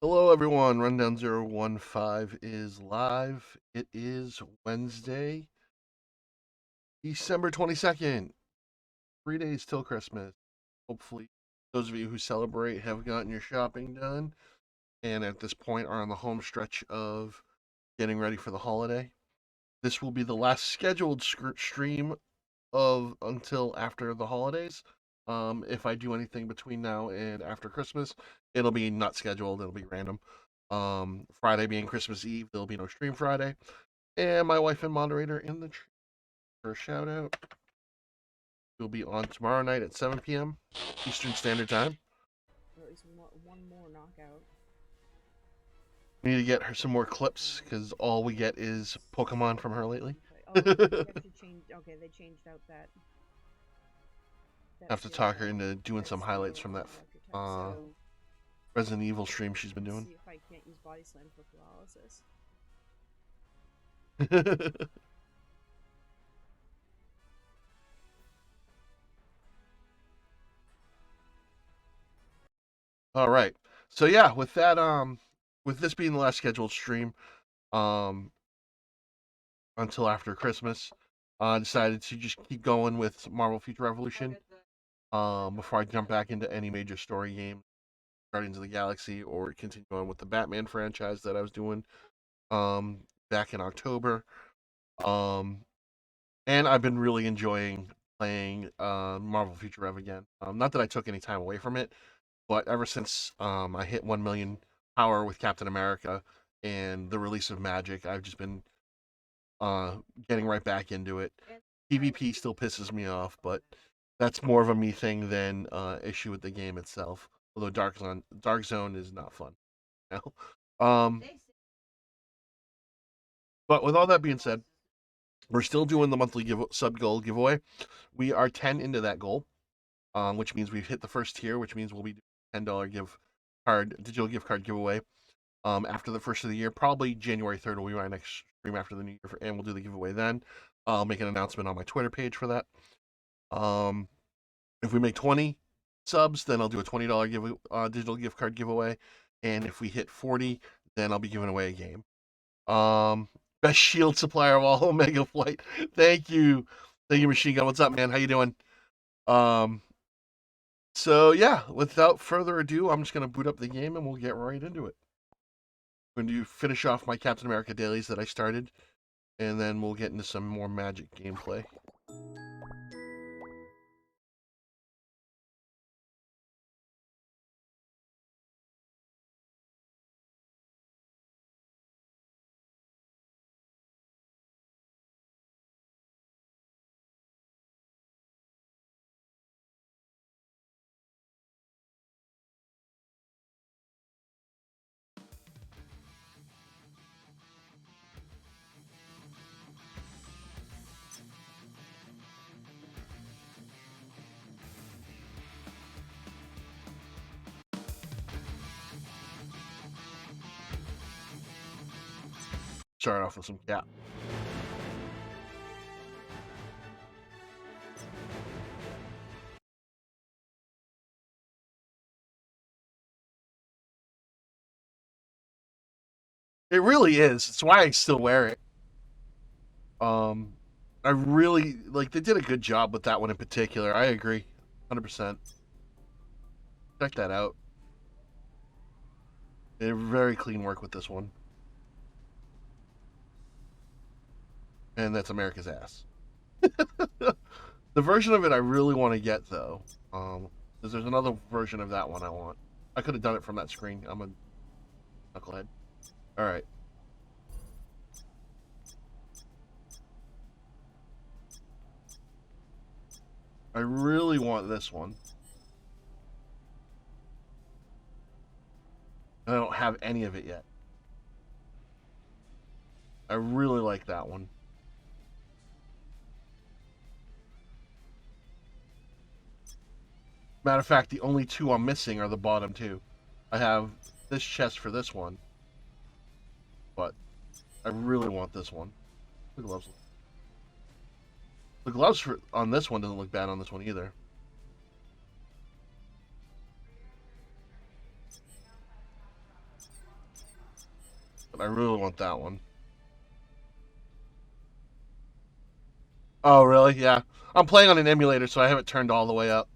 Hello, everyone. Rundown 015 is live. It is Wednesday, December 22nd. 3 days till Christmas. Hopefully, those of you who celebrate have gotten your shopping done and at this point are on the home stretch of getting ready for the holiday. This will be the last scheduled stream of until after the holidays. If I do anything between now and after Christmas, it'll be not scheduled, it'll be random. Friday being Christmas Eve, there'll be no stream Friday. And my wife and moderator in the for a shout out will be on tomorrow night at 7 p.m. Eastern Standard Time. Or at least one more knockout. We need to get her some more clips because all we get is Pokemon from her lately. Oh, they actually changed. Okay, they changed out that. Have to talk her into doing some highlights from that Resident Evil stream she's been doing. See if I can't use Body Slam for paralysis. All right. So yeah, with that, with this being the last scheduled stream, um, until after Christmas, I decided to just keep going with Marvel Future Revolution. Before I jump back into any major story game, Guardians of the Galaxy, or continue on with the Batman franchise that I was doing, back in October. Um, and I've been really enjoying playing Marvel Future Rev again. Not that I took any time away from it, but ever since I hit 1 million power with Captain America and the release of Magik, I've just been getting right back into it. PvP still pisses me off, but that's more of a me thing than issue with the game itself. Although Dark Zone is not fun. You know? But with all that being said, we're still doing the monthly sub goal giveaway. We are 10 into that goal, which means we've hit the first tier, which means we'll be doing $10 digital gift card giveaway. After the first of the year, probably January 3rd will be my next stream after the new year, and we'll do the giveaway then. I'll make an announcement on my Twitter page for that. If we make 20 subs, then I'll do a $20 digital gift card giveaway, and if we hit 40, then I'll be giving away a game. Best shield supplier of all, Omega Flight. Thank you, Machine Gun. What's up, man? How you doing? So yeah, without further ado, I'm just gonna boot up the game and we'll get right into it. I'm going to finish off my Captain America dailies that I started, and then we'll get into some more Magik gameplay. Start off with some Cap. It really is. It's why I still wear it. I really like. They did a good job with that one in particular. I agree, 100%. Check that out. They did very clean work with this one, and that's America's ass. The version of it I really want to get though, because there's another version of that one I want. I could have done it from that screen. I'm a knucklehead. All right. I really want this one. I don't have any of it yet. I really like that one. Matter of fact, the only two I'm missing are the bottom two. I have this chest for this one, but I really want this one. The gloves. The gloves on this one doesn't look bad on this one either. But I really want that one. Oh, really? Yeah. I'm playing on an emulator, so I have it turned all the way up.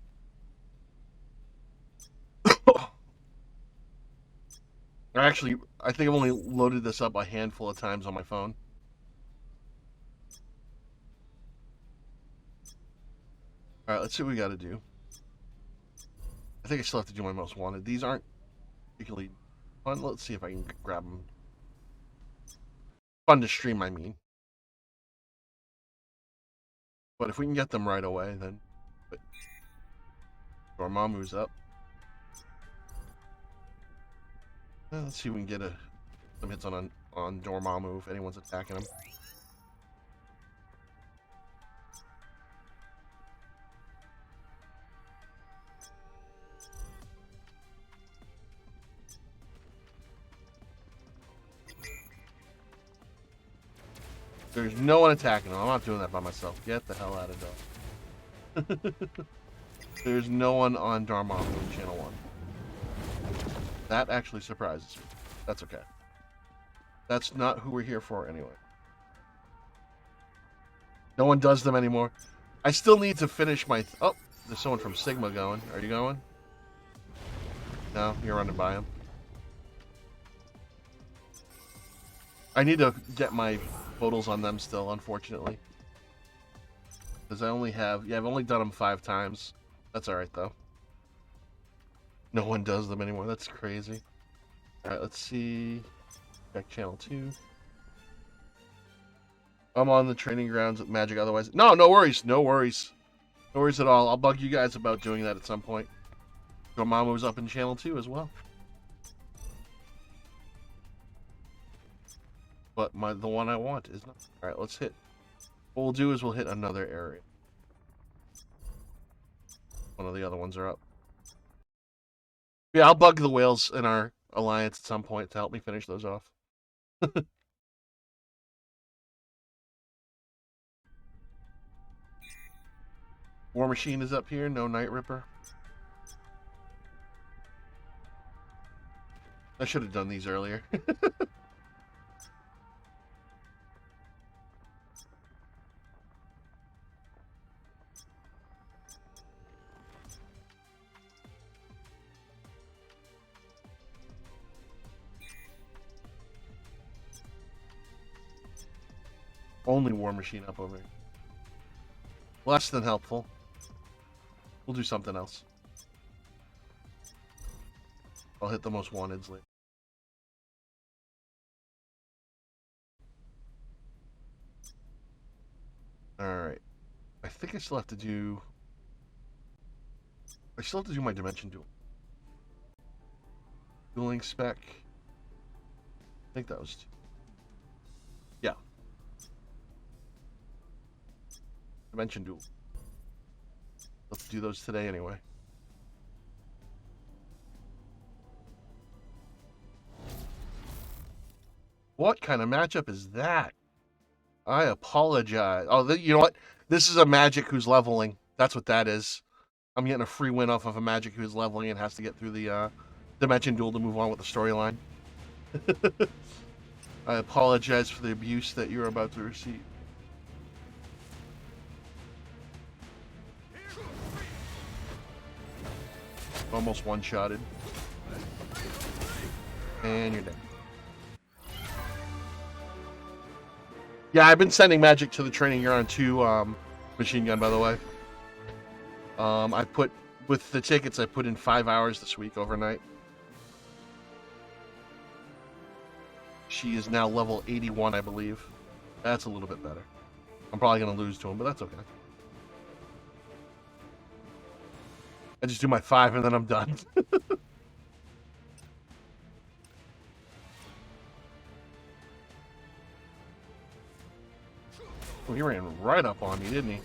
Actually, I think I've only loaded this up a handful of times on my phone. All right, let's see what we got to do. I think I still have to do my most wanted. These aren't particularly fun. Let's see if I can grab them. Fun to stream, I mean. But if we can get them right away, then. But Dormammu's up. Let's see if we can get some hits on Dormammu if anyone's attacking him. There's no one attacking him. I'm not doing that by myself. Get the hell out of there. There's no one on Dormammu in Channel 1. That actually surprises me. That's okay. That's not who we're here for anyway. No one does them anymore. I still need to finish my... Oh, there's someone from Sigma going. Are you going? No, you're running by him. I need to get my totals on them still, unfortunately. Because I only have... Yeah, I've only done them 5 times. That's alright, though. No one does them anymore. That's crazy. Alright, let's see... Check Channel 2. I'm on the training grounds with Magik otherwise. No, no worries. No worries. No worries at all. I'll bug you guys about doing that at some point. Dormammu's up in Channel 2 as well. But the one I want is not. Alright, let's hit. What we'll do is we'll hit another area. One of the other ones are up. Yeah, I'll bug the whales in our alliance at some point to help me finish those off. War Machine is up here, no Night Ripper. I should have done these earlier. Only War Machine up over here. Less than helpful. We'll do something else. I'll hit the most wanteds later. Alright. I think I still have to do... I still have to do my Dimension Duel. Dueling spec. I think that was... Yeah. Dimension Duel. Let's do those today anyway. What kind of matchup is that? I apologize. Oh, you know what? This is a Magik who's leveling. That's what that is. I'm getting a free win off of a Magik who's leveling and has to get through the Dimension Duel to move on with the storyline. I apologize for the abuse that you're about to receive. Almost one-shotted. And you're dead. Yeah, I've been sending Magik to the training ground to machine gun, by the way. I put, with the tickets, I put in 5 hours this week overnight. She is now level 81, I believe. That's a little bit better. I'm probably going to lose to him, but that's okay. I just do my 5 and then I'm done. Oh, he ran right up on me, didn't he?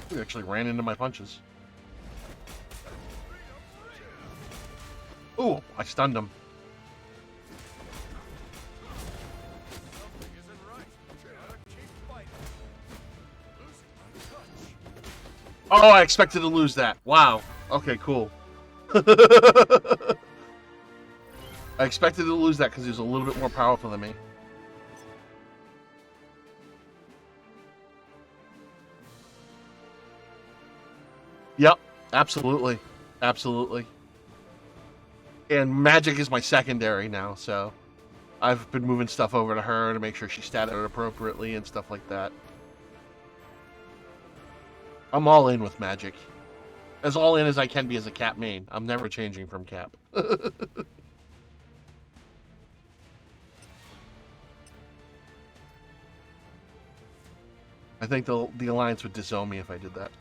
He actually ran into my punches. Ooh, I stunned him. Oh, I expected to lose that. Wow. Okay, cool. I expected to lose that because he was a little bit more powerful than me. Yep, absolutely. Absolutely. And Magik is my secondary now, so I've been moving stuff over to her to make sure she statted appropriately and stuff like that. I'm all in with Magik. As all in as I can be as a Cap main. I'm never changing from Cap. I think the Alliance would disown me if I did that.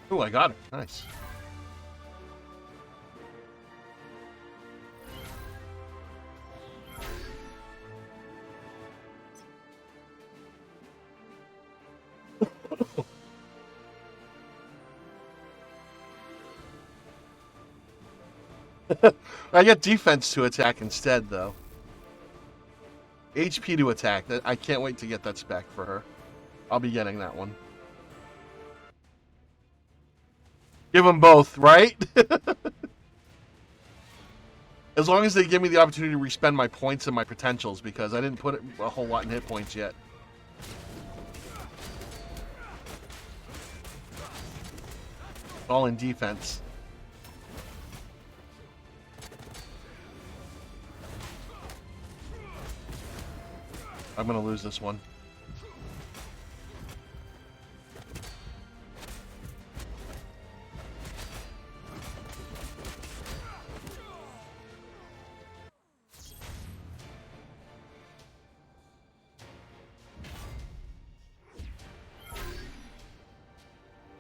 Oh, I got it. Nice. I get defense to attack instead, though. HP to attack. I can't wait to get that spec for her. I'll be getting that one. Give them both, right? As long as they give me the opportunity to respend my points and my potentials, because I didn't put a whole lot in hit points yet. All in defense. I'm going to lose this one.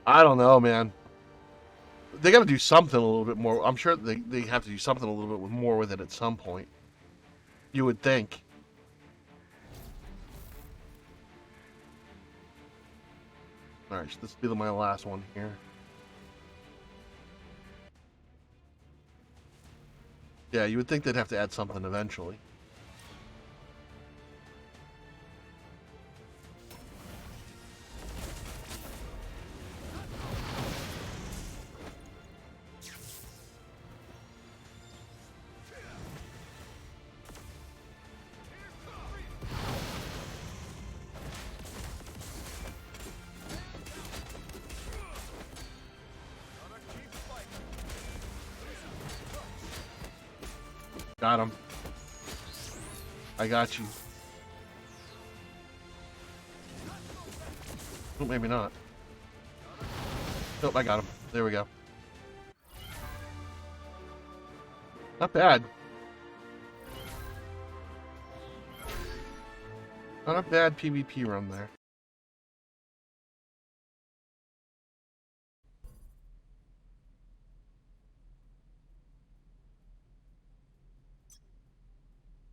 I don't know, man. They got to do something a little bit more. I'm sure they have to do something a little bit more with it at some point. You would think. Alright, so this will be my last one here. Yeah, you would think they'd have to add something eventually. Got him. I got you. Oh, maybe not. Nope, I got him. There we go. Not bad. Not a bad PvP run there.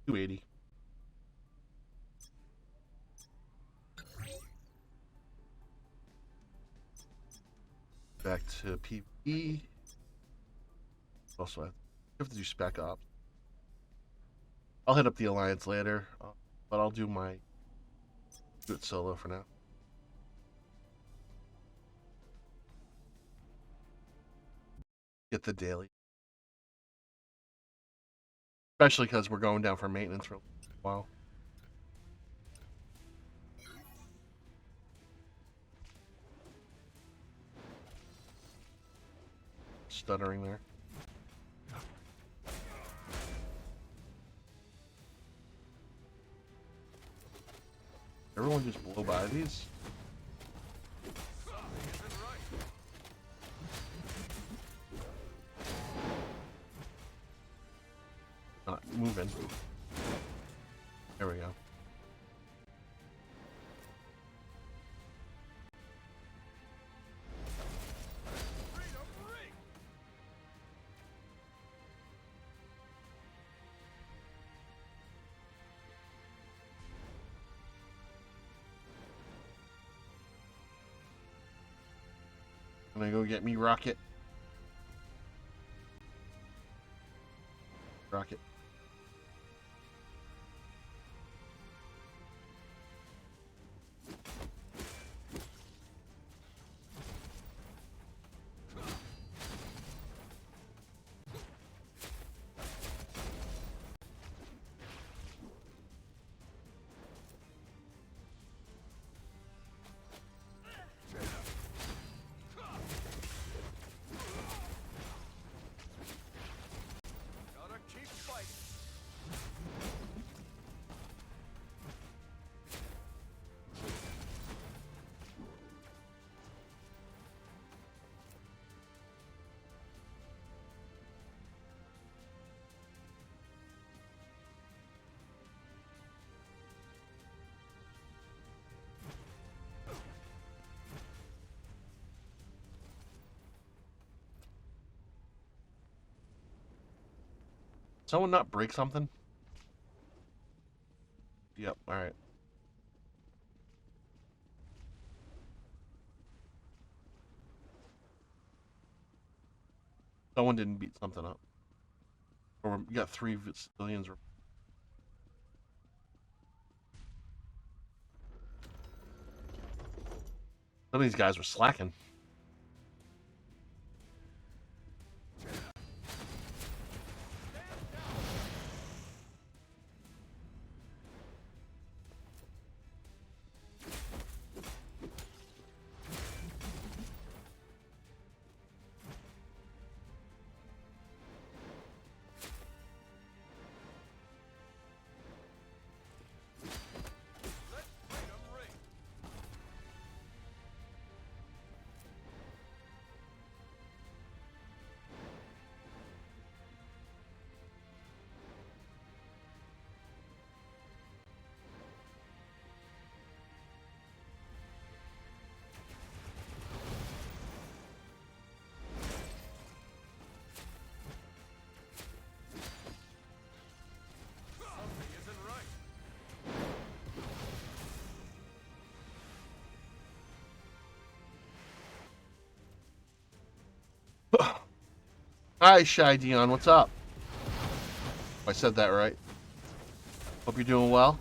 $280. Back to PvE. Also, I have to do spec ops. I'll hit up the Alliance later, but I'll do it solo for now. Get the daily. Especially because we're going down for maintenance for a while. Stuttering there. Everyone just blow by these? Not moving. There we go. I'm gonna go get me rocket. Rocket. Someone not break something? Yep, alright. Someone didn't beat something up. Or we got 3 civilians. Some of these guys were slacking. Hi, Shy Dion, what's up? I said that right. Hope you're doing well.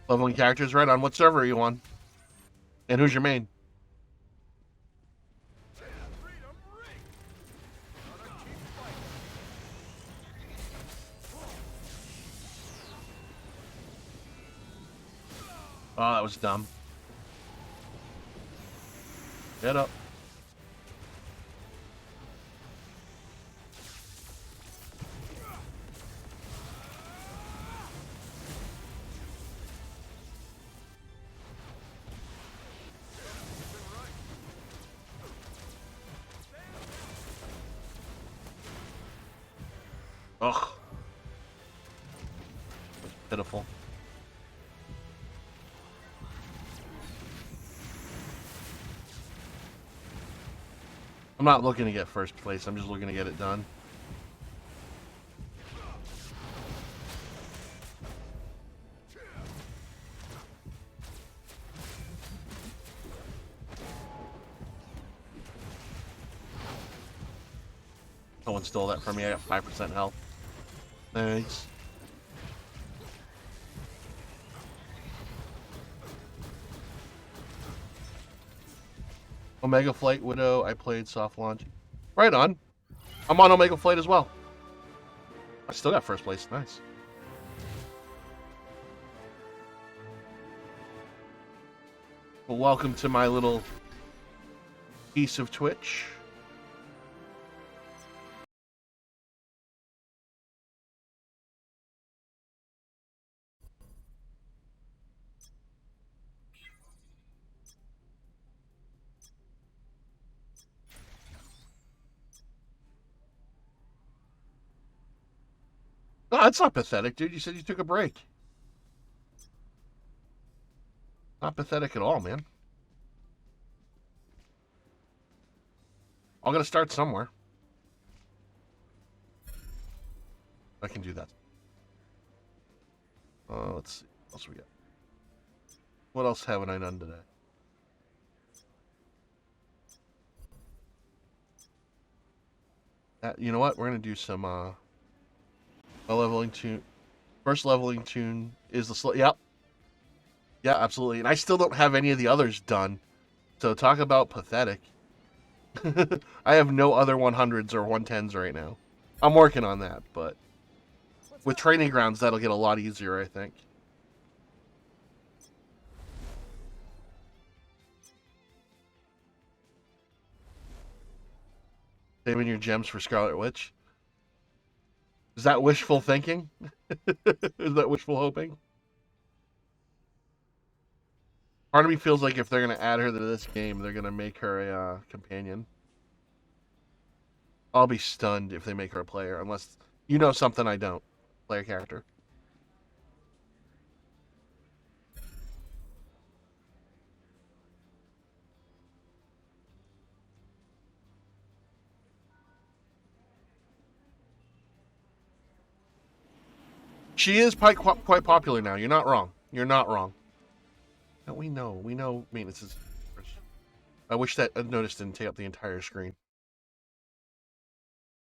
Leveling characters, right on. What server are you on? And who's your main? Oh, that was dumb. Get up. Ugh. That's pitiful. I'm not looking to get first place. I'm just looking to get it done. Someone stole that from me. I got 5% health. Thanks. Omega Flight Widow, I played soft launch. Right on. I'm on Omega Flight as well. I still got first place. Nice. Well, welcome to my little piece of Twitch. No, that's not pathetic, dude. You said you took a break. Not pathetic at all, man. I'm gonna start somewhere. I can do that. Let's see. What else we got? What else haven't I done today? You know what? We're gonna do some a leveling tune. First leveling tune is the yep. Yeah, absolutely. And I still don't have any of the others done. So talk about pathetic. I have no other 100s or 110s right now. I'm working on that, but with training grounds, that'll get a lot easier, I think. Saving your gems for Scarlet Witch. Is that wishful thinking? Is that wishful hoping? Part of me feels like if they're going to add her to this game, they're going to make her a companion. I'll be stunned if they make her a player, unless you know something I don't. Player character. She is quite popular now. You're not wrong. You're not wrong. No, we know. We know maintenance is. I wish that notice didn't take up the entire screen.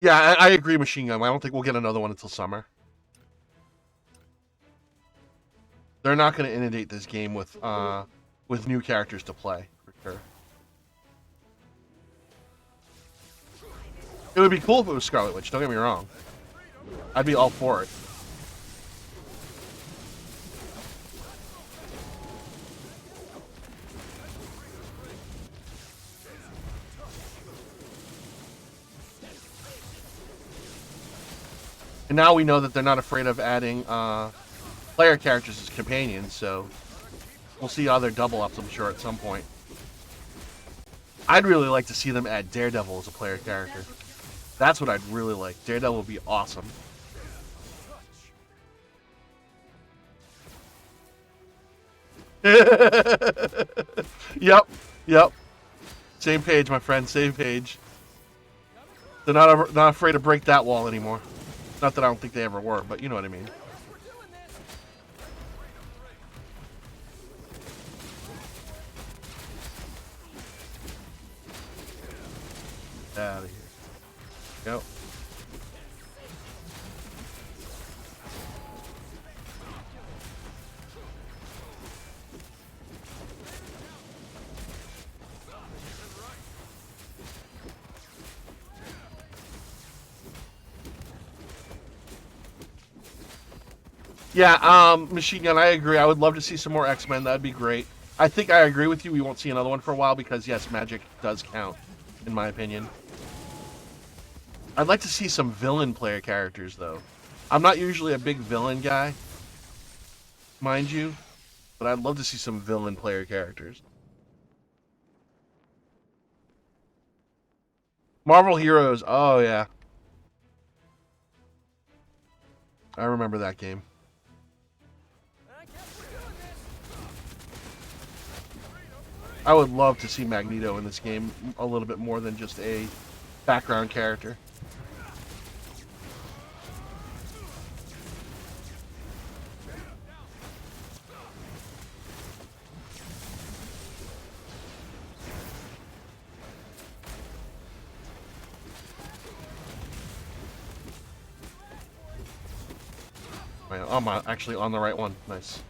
Yeah, I agree, Machine Gun. I don't think we'll get another one until summer. They're not going to inundate this game with new characters to play for sure. It would be cool if it was Scarlet Witch. Don't get me wrong. I'd be all for it. And now we know that they're not afraid of adding player characters as companions, so we'll see other double ups, I'm sure, at some point. I'd really like to see them add Daredevil as a player character. That's what I'd really like. Daredevil would be awesome. Yep. Same page, my friend. Same page. They're not afraid to break that wall anymore. Not that I don't think they ever were, but you know what I mean. Out of here. Go. Yeah, Machine Gun, I agree. I would love to see some more X-Men. That'd be great. I think I agree with you. We won't see another one for a while because, yes, Magik does count, in my opinion. I'd like to see some villain player characters, though. I'm not usually a big villain guy, mind you, but I'd love to see some villain player characters. Marvel Heroes. Oh, yeah. I remember that game. I would love to see Magneto in this game a little bit more than just a background character. I'm actually on the right one. Nice.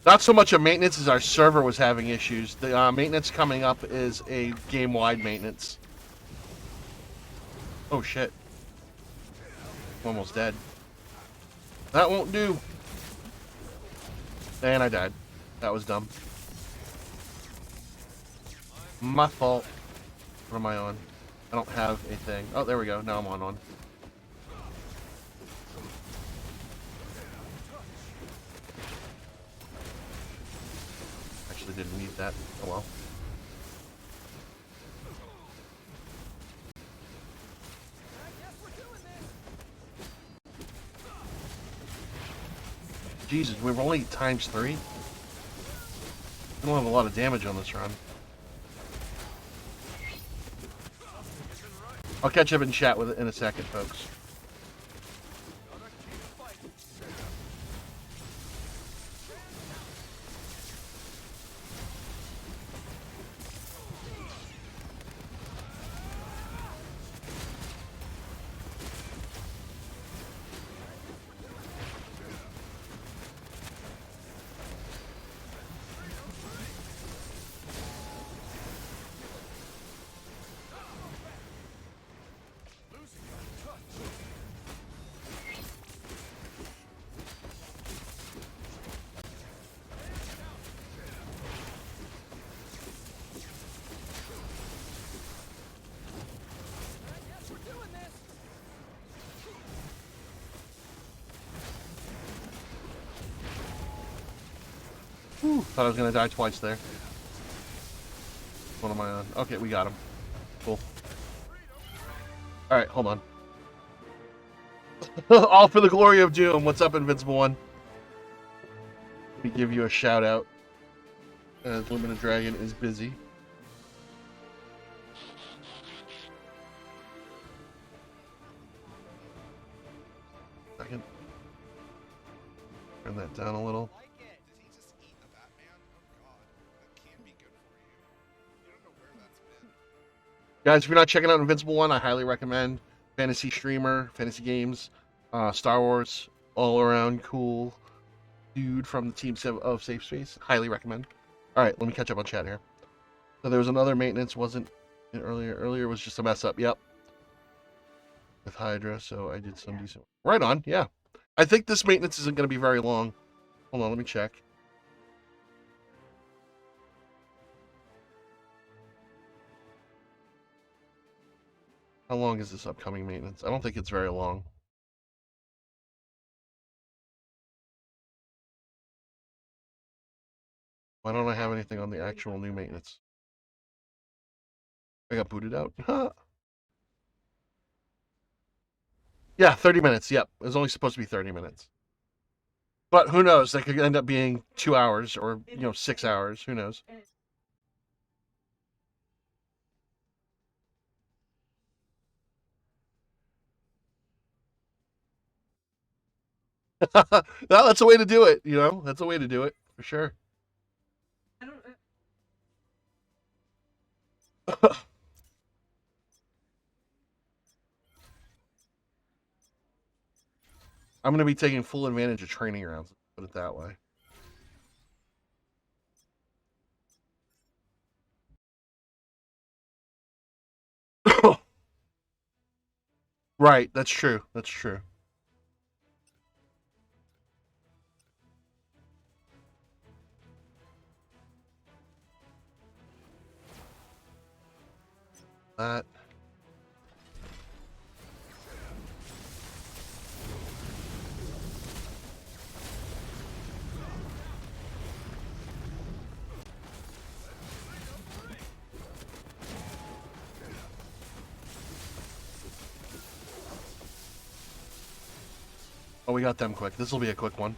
Not so much a maintenance as our server was having issues. The maintenance coming up is a game-wide maintenance. Oh shit. I'm almost dead. That won't do. And I died. That was dumb. My fault. What am I on? I don't have a thing. Oh, there we go. Now I'm on one. Actually didn't need that. Oh well. Jesus, we're only ×3? We don't have a lot of damage on this run. I'll catch up and chat with it in a second, folks. Whew, thought I was gonna die twice there. What am I on? Okay, we got him. Cool. Alright, hold on. All for the glory of Doom. What's up, Invincible One? Let me give you a shout out. As Limited Dragon is busy. Second. Turn that down a little. Guys, if you're not checking out Invincible One, I highly recommend. Fantasy streamer, fantasy games, Star Wars, all around cool dude from the team of Safe Space. Highly recommend. All right, let me catch up on chat here. So there was another maintenance, wasn't it earlier? Earlier was just a mess up. Yep. With Hydra, so I did some decent. Right on, yeah. I think this maintenance isn't going to be very long. Hold on, let me check. How long is this upcoming maintenance? I don't think it's very long. Why don't I have anything on the actual new maintenance? I got booted out. Yeah, 30 minutes. Yep. It was only supposed to be 30 minutes. But who knows? That could end up being 2 hours or, 6 hours. Who knows? No, that's a way to do it. That's a way to do it for sure. I'm going to be taking full advantage of training rounds. Put it that way. Right. That's true. That's true. That. Oh, we got them quick. This will be a quick one.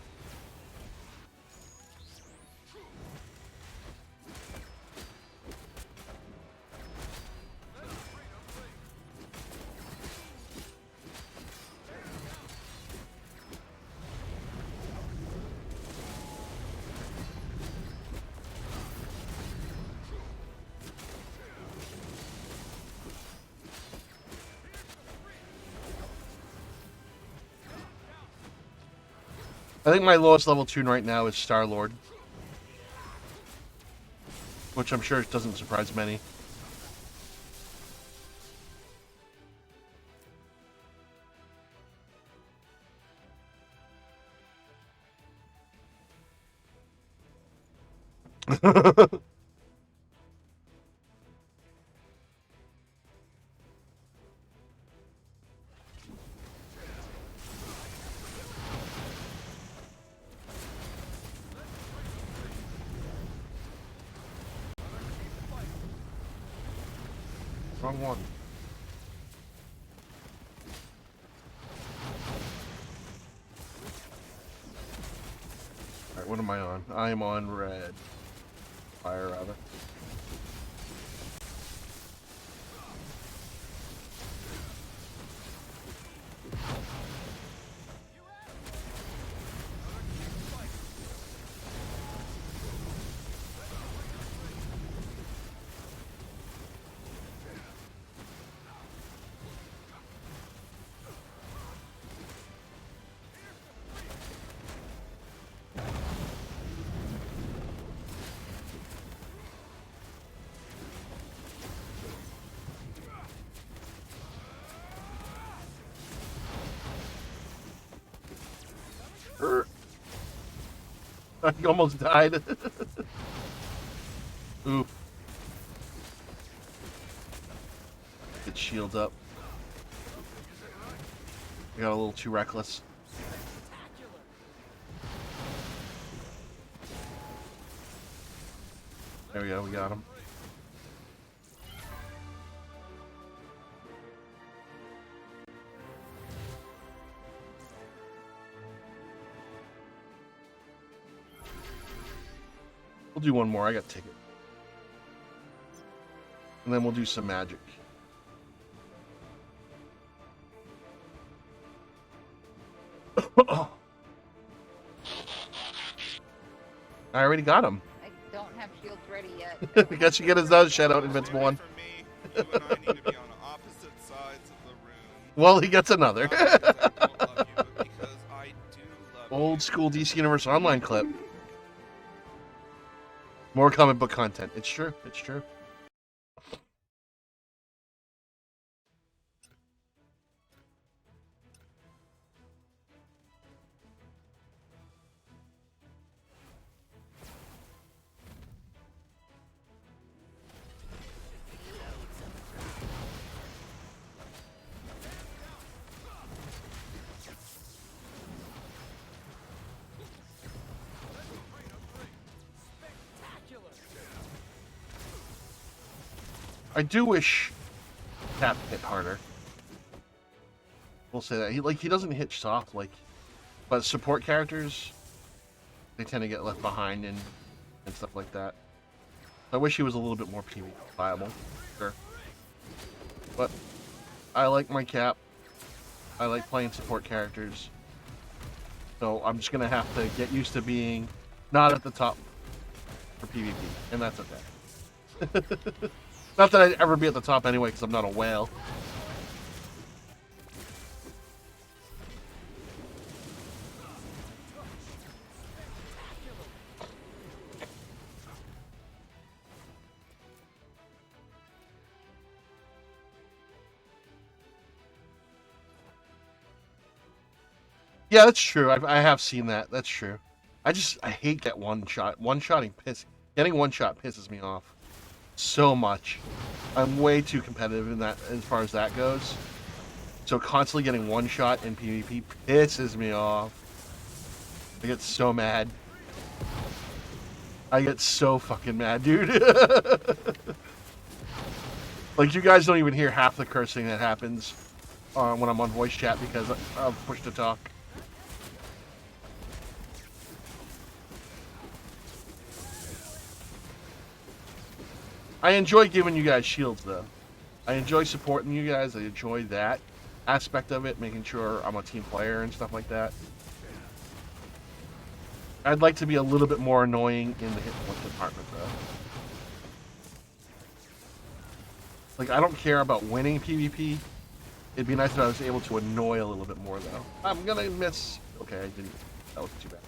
I think my lowest level tune right now is Star-Lord. Which I'm sure doesn't surprise many. Wrong one. Alright, what am I on? I am on red. Fire, rather. I almost died. Oof. Get shields up. I got a little too reckless. There we go, we got him. We'll do one more, I got a ticket. And then we'll do some magic. I already got him. I don't have shields ready yet. I guess you get his shout out invincible one. You and I need to be on opposite sides of the room. Well, he gets another. Not because I don't love you, but because I do love Old you. school DC Universe Online clip. More comic book content. It's true. It's true. I do wish Cap hit harder. We'll say that he doesn't hit soft but support characters, they tend to get left behind and stuff like that. I wish he was a little bit more PvP viable. Sure, but I like my Cap. I like playing support characters, so I'm just gonna have to get used to being not at the top for PvP, and that's okay. Not that I'd ever be at the top anyway, because I'm not a whale. Yeah, that's true. I have seen that. That's true. I hate that one shot. Getting one shot pisses me off so much. I'm way too competitive in that as far as that goes. So constantly getting one shot in PvP pisses me off. I get so mad. I get so fucking mad, dude. Like, you guys don't even hear half the cursing that happens when I'm on voice chat because I'm pushed to talk. I enjoy giving you guys shields, though. I enjoy supporting you guys. I enjoy that aspect of it, making sure I'm a team player and stuff like that. I'd like to be a little bit more annoying in the hit point department, though. Like, I don't care about winning PvP. It'd be nice if I was able to annoy a little bit more, though. I'm gonna miss... Okay, I didn't... That wasn't too bad.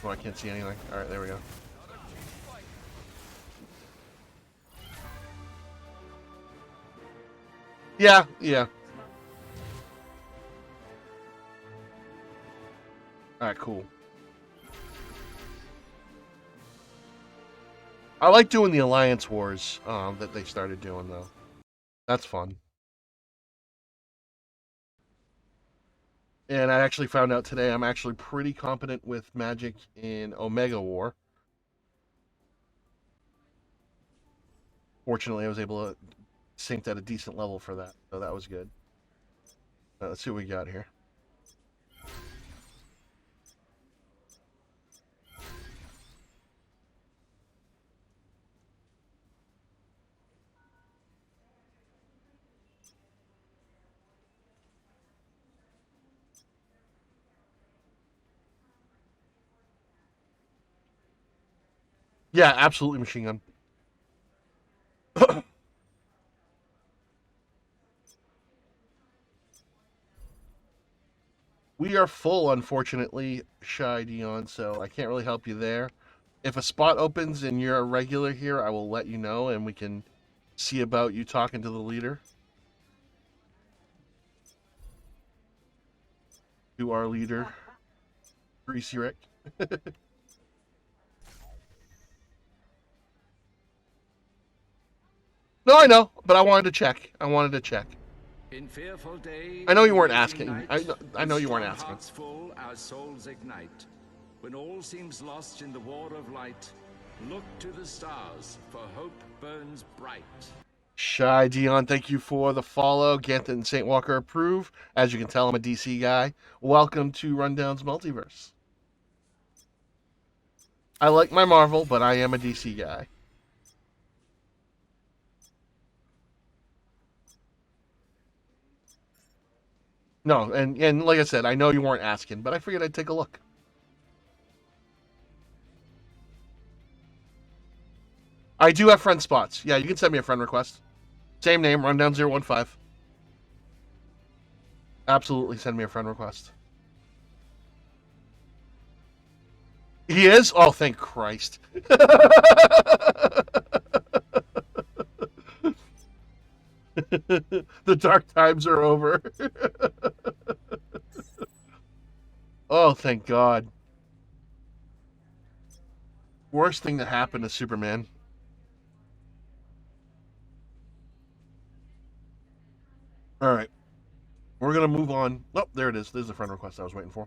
Oh, I can't see anything. Alright, there we go. Yeah, yeah. All right, cool. I like doing the Alliance Wars that they started doing, though. That's fun. And I actually found out today I'm actually pretty competent with Magik in Omega War. Fortunately, I was able to sync at a decent level for that, so that was good. Let's see what we got here. Yeah, absolutely machine gun. We are full, unfortunately, Shy Dion, so I can't really help you there. If a spot opens and you're a regular here, I will let you know and we can see about you talking to the leader. To our leader, Greasy Rick. No, I know, but I wanted to check. In fearful day, I know you weren't in asking. night, I know you weren't with asking. hearts full, our souls ignite. When all seems lost in the war of light, look to the stars, for hope burns bright. Shy Dion, thank you for the follow. Ganthet and St. Walker approve. As you can tell, I'm a DC guy. Welcome to Rundown's Multiverse. I like my Marvel, but I am a DC guy. No, and like I said, I know you weren't asking, but I figured I'd take a look. I do have friend spots. Yeah, you can send me a friend request. Same name, Rundown015. Absolutely send me a friend request. He is? Oh, thank Christ. The dark times are over. Oh, thank God. Worst thing that happened to Superman. All right. We're going to move on. Oh, there it is. There's the friend request I was waiting for.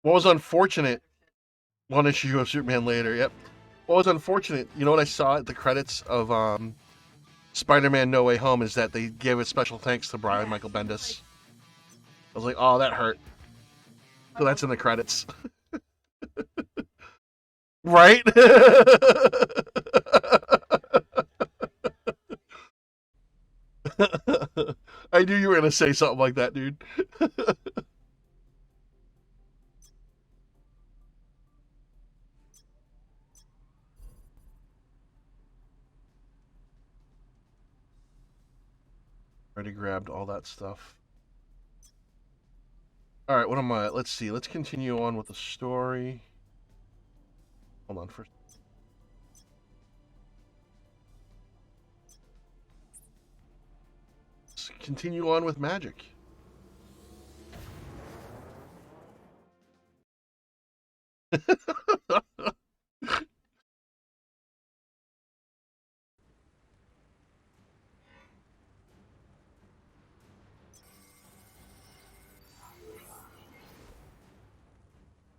What was unfortunate, one issue of Superman later, yep. What was unfortunate, you know what I saw at the credits of Spider-Man No Way Home is that they gave a special thanks to Brian Michael Bendis. I was like, oh, that hurt. So that's in the credits. Right? I knew you were going to say something like that, dude. Already grabbed all that stuff. All right, what am I? Let's see. Let's continue on with the story. Hold on first. Let's continue on with Magik.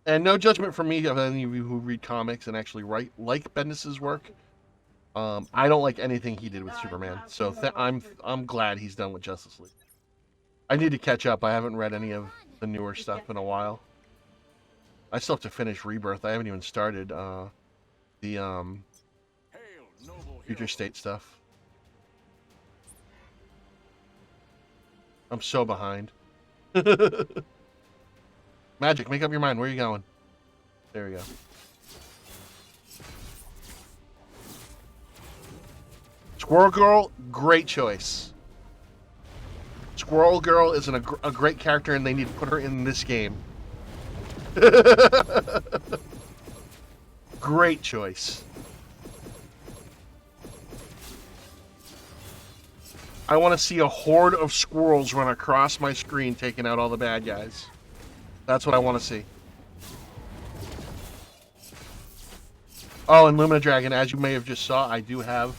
And no judgment from me of any of you who read comics and actually write like Bendis's work. I don't like anything he did with Superman, so I'm glad he's done with Justice League. I need to catch up. I haven't read any of the newer stuff in a while. I still have to finish Rebirth. I haven't even started the Future State stuff. I'm so behind. Magik, make up your mind. Where are you going? There we go. Squirrel Girl, great choice. Squirrel Girl is a great character, and they need to put her in this game. Great choice. I want to see a horde of squirrels run across my screen taking out all the bad guys. That's what I want to see. Oh, and Lumina Dragon, as you may have just saw, I do have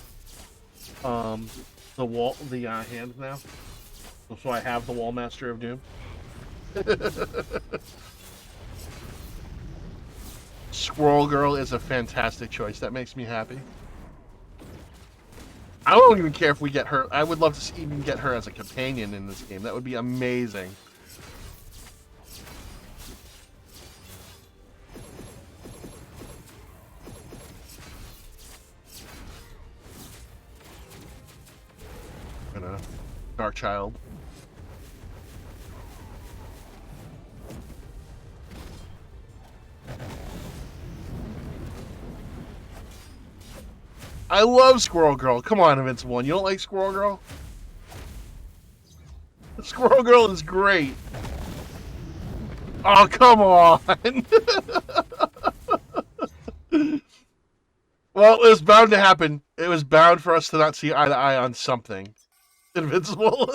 the hand now. So I have the Wall Master of Doom. Squirrel Girl is a fantastic choice. That makes me happy. I don't even care if we get her. I would love to even get her as a companion in this game. That would be amazing. Dark Child. I love Squirrel Girl. Come on, Invincible. You don't like Squirrel Girl? Squirrel Girl is great. Oh, come on. Well, it was bound to happen. It was bound for us to not see eye to eye on something. Invincible.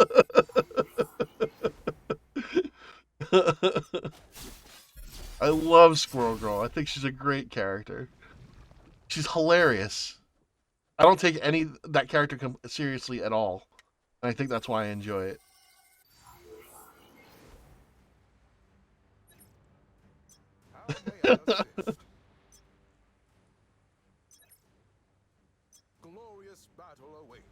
I love Squirrel Girl. I think she's a great character. She's hilarious. I don't take that character seriously at all. And I think that's why I enjoy it. Glorious battle awaits.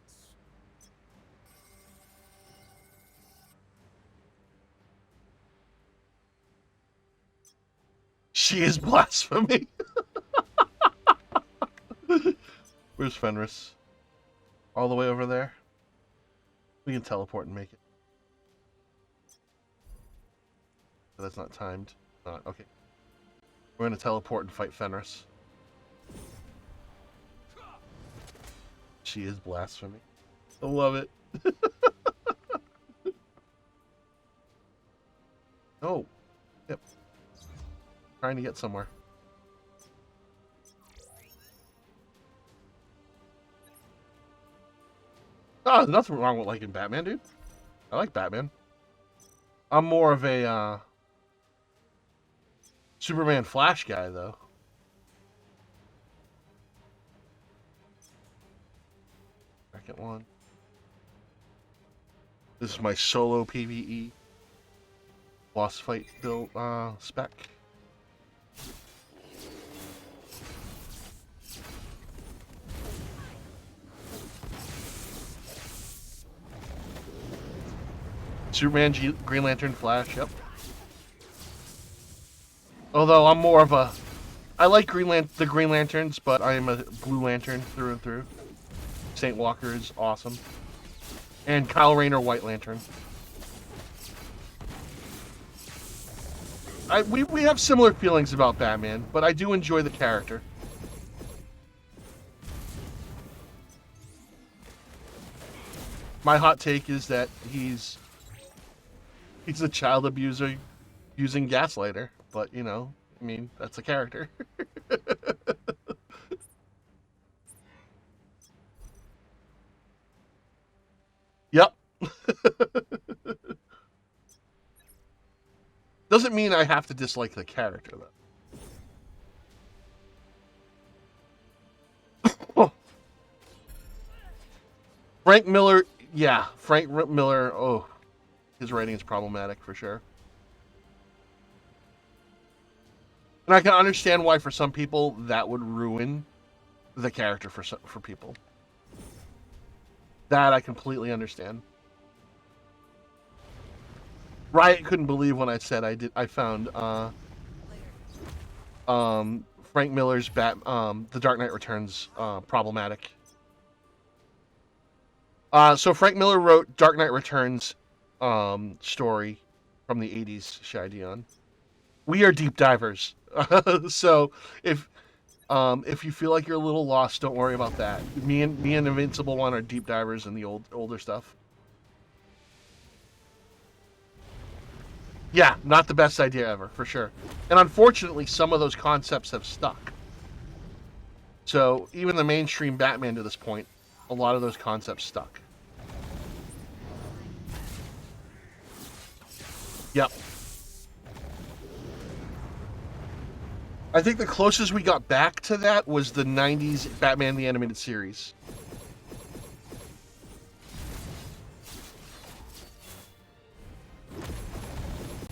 She is blasphemy. Where's Fenris? All the way over there? We can teleport and make it. That's not timed. Not okay. We're gonna teleport and fight Fenris. She is blasphemy. I love it. Oh. Yep. Trying to get somewhere. Oh, there's nothing wrong with liking Batman, dude. I like Batman. I'm more of a Superman Flash guy, though. Second one. This is my solo PvE boss fight build spec. Superman, Green Lantern, Flash, yep. Although I'm more of a... I like the Green Lanterns, but I am a Blue Lantern through and through. Saint Walker is awesome. And Kyle Rayner, White Lantern. We have similar feelings about Batman, but I do enjoy the character. My hot take is that he's a child abuser using gaslighter, but you know, I mean, that's a character. Yep. Doesn't mean I have to dislike the character, though. Frank Miller, yeah, Frank Miller, oh, his writing is problematic for sure. And I can understand why for some people that would ruin the character for people. That I completely understand. Riot couldn't believe when I said I found Frank Miller's The Dark Knight Returns problematic. So Frank Miller wrote Dark Knight Returns story from the 80s, Shai Dion. We are deep divers. So if If you feel like you're a little lost, don't worry about that. Me and Invincible One are deep divers in the older stuff. Yeah, not the best idea ever, for sure. And unfortunately, some of those concepts have stuck. So even the mainstream Batman to this point, a lot of those concepts stuck. Yep. I think the closest we got back to that was the 90s Batman the Animated Series.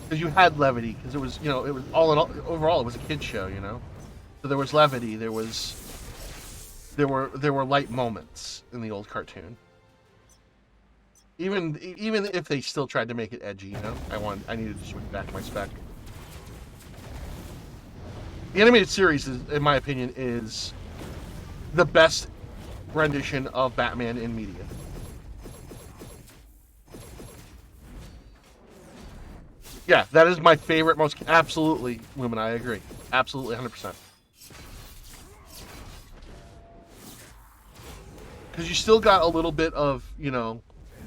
Because you had levity, because it was, it was all in all, overall it was a kid's show, So there was levity, there were light moments in the old cartoon. Even if they still tried to make it edgy, I needed to swing back my spec. The animated series, in my opinion, is the best rendition of Batman in media. Yeah, that is my favorite, most... Absolutely, Lumen, I agree. Absolutely, 100%. Because you still got a little bit of,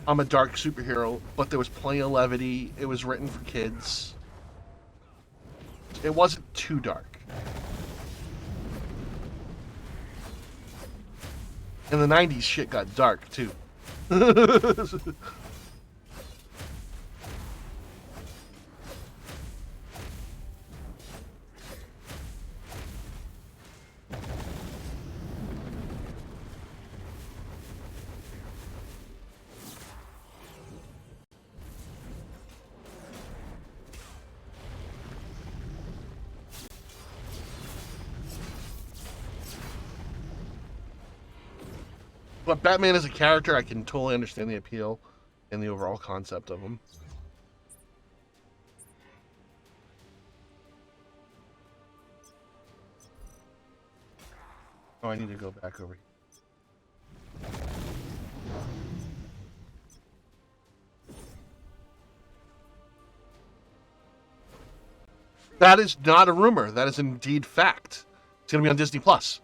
I'm a dark superhero, but there was plenty of levity. It was written for kids. It wasn't too dark. In the 90s, shit got dark, too. But Batman as a character, I can totally understand the appeal and the overall concept of him. Oh, I need to go back over here. That is not a rumor. That is indeed fact. It's going to be on Disney Plus.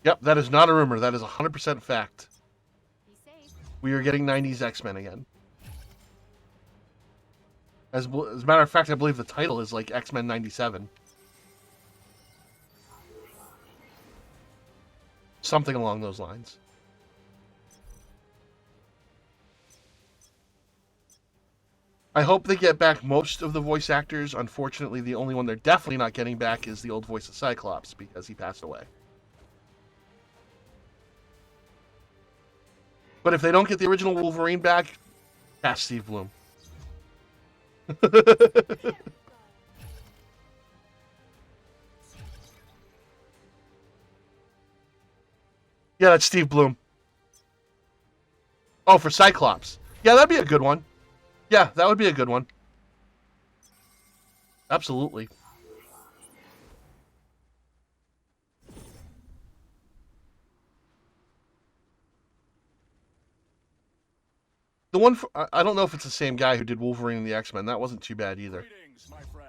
Yep, that is not a rumor. That is 100% fact. We are getting 90s X-Men again. As a matter of fact, I believe the title is like X-Men 97. Something along those lines. I hope they get back most of the voice actors. Unfortunately, the only one they're definitely not getting back is the old voice of Cyclops, because he passed away. But if they don't get the original Wolverine back, cast Steve Blum. Yeah, that's Steve Blum. Oh, for Cyclops. Yeah, that'd be a good one. Yeah, that would be a good one. Absolutely. The one for, I don't know if it's the same guy who did Wolverine and the X-Men. That wasn't too bad either. Greetings, my friend.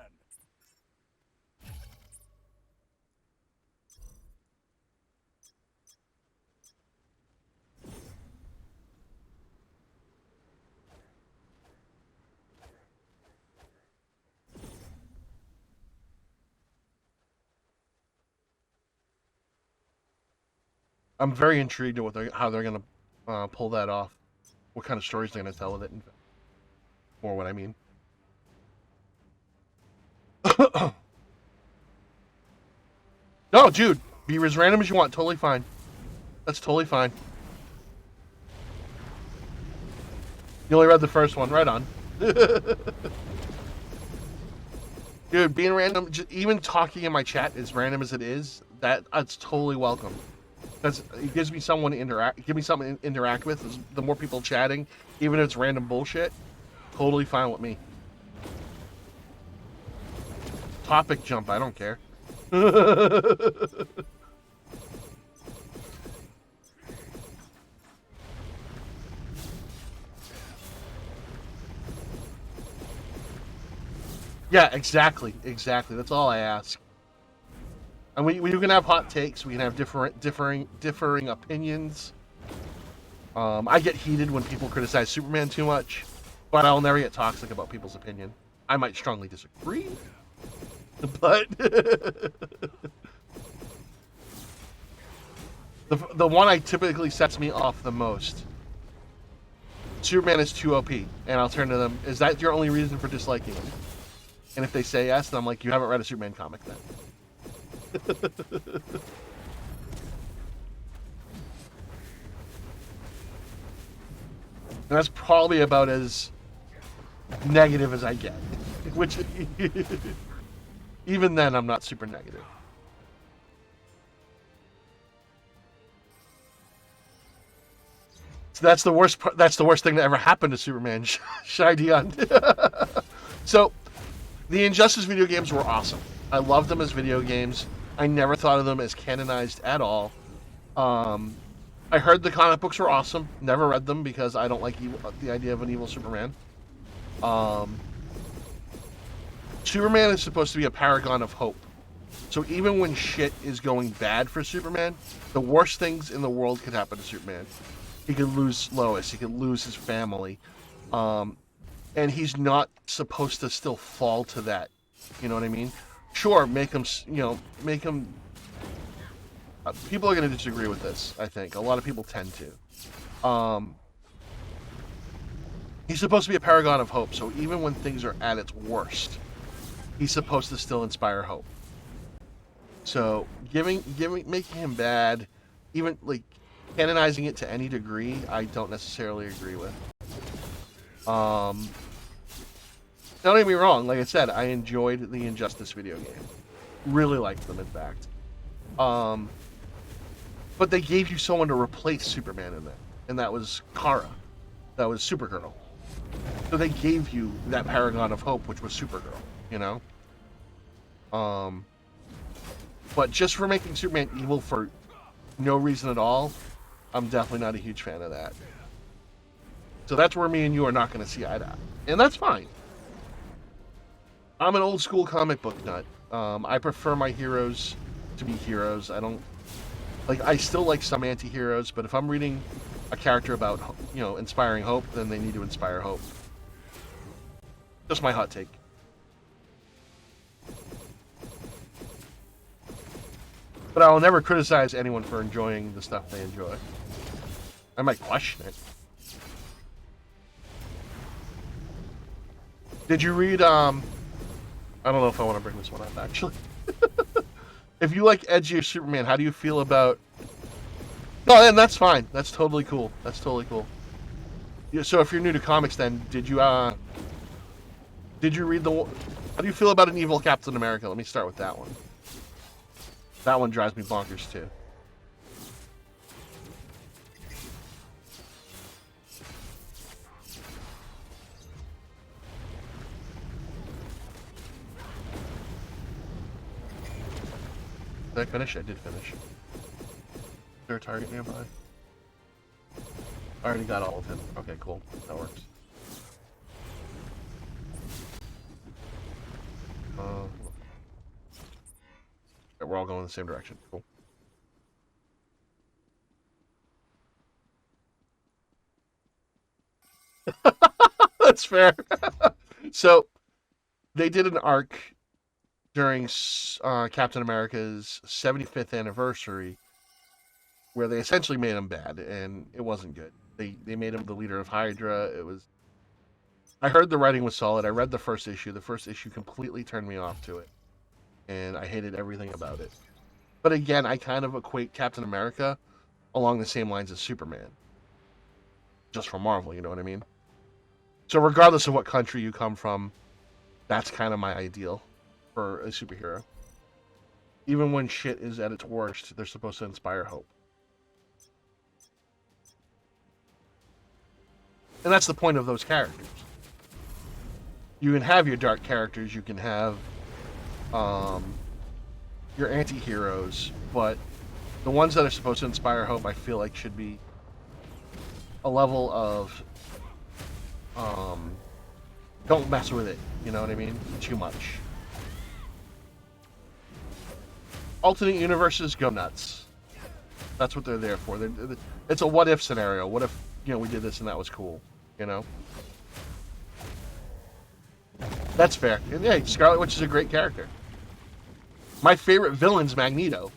I'm very intrigued at how they're going to pull that off. What kind of stories they're going to tell with it. More what I mean. No, dude. Be as random as you want. Totally fine. That's totally fine. You only read the first one. Right on. Dude, being random, even talking in my chat, as random as it is, that's totally welcome. Because it gives me someone to interact. Give me something to interact with. The more people chatting, even if it's random bullshit, totally fine with me. Topic jump, I don't care. Yeah, exactly. That's all I ask. And we can have hot takes. We can have differing opinions. I get heated when people criticize Superman too much, but I'll never get toxic about people's opinion. I might strongly disagree, but the one I typically sets me off the most. Superman is too OP, and I'll turn to them. Is that your only reason for disliking him? And if they say yes, then I'm like, you haven't read a Superman comic then. And that's probably about as negative as I get. Which, even then, I'm not super negative. So that's the worst part. That's the worst thing that ever happened to Superman. Shy Dion. So, the Injustice video games were awesome. I loved them as video games. I never thought of them as canonized at all. I heard the comic books were awesome. Never read them because I don't like the idea of an evil Superman. Superman is supposed to be a paragon of hope. So even when shit is going bad for Superman, the worst things in the world could happen to Superman. He could lose Lois. He could lose his family. And he's not supposed to still fall to that. You know what I mean? Sure, make him, people are going to disagree with this, I think. A lot of people tend to. He's supposed to be a paragon of hope, so even when things are at its worst, he's supposed to still inspire hope. So, making him bad, even, like, canonizing it to any degree, I don't necessarily agree with. Don't get me wrong, like I said, I enjoyed the Injustice video game. Really liked them, in fact. But they gave you someone to replace Superman in that, and that was Kara. That was Supergirl. So they gave you that paragon of hope, which was Supergirl, you know? But just for making Superman evil for no reason at all, I'm definitely not a huge fan of that. So that's where me and you are not going to see eye to eye. And that's fine. I'm an old school comic book nut. I prefer my heroes to be heroes. I still like some anti-heroes, but if I'm reading a character about, inspiring hope, then they need to inspire hope. Just my hot take. But I will never criticize anyone for enjoying the stuff they enjoy. I might question it. Did you read, I don't know if I want to bring this one up, actually. If you like edgier Superman, how do you feel about... No, then that's fine. That's totally cool. Yeah, so if you're new to comics, then, did you read the... How do you feel about an evil Captain America? Let me start with that one. That one drives me bonkers, too. Did I finish? I did finish. Is there a target nearby? I already got all of him. Okay, cool. That works. We're all going in the same direction. Cool. That's fair. So, they did an arc during Captain America's 75th anniversary where they essentially made him bad, and it wasn't good. They made him the leader of Hydra. It was... I heard the writing was solid. I read the first issue. The first issue completely turned me off to it, and I hated everything about it. But again, I kind of equate Captain America along the same lines as Superman. Just from Marvel, you know what I mean? So regardless of what country you come from, that's kind of my ideal for a superhero. Even when shit is at its worst, they're supposed to inspire hope. And that's the point of those characters. You can have your dark characters, you can have your anti-heroes, but the ones that are supposed to inspire hope, I feel like should be a level of don't mess with it. You know what I mean? Too much. Alternate universes, go nuts. That's what they're there for. It's a what-if scenario. What if, we did this and that was cool, That's fair. And yeah, Scarlet Witch is a great character. My favorite villain's Magneto.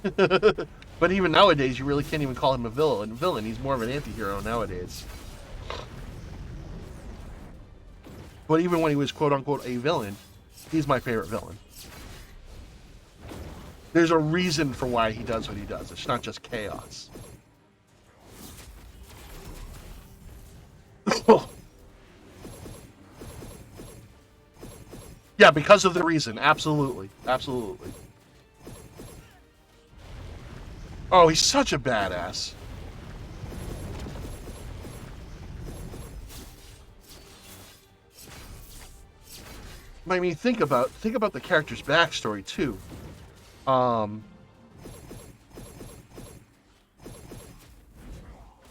But even nowadays, you really can't even call him a villain. He's more of an anti-hero nowadays. But even when he was quote-unquote a villain, he's my favorite villain. There's a reason for why he does what he does. It's not just chaos. Yeah, because of the reason. Absolutely. Absolutely. Oh, he's such a badass. I mean, think about the character's backstory too.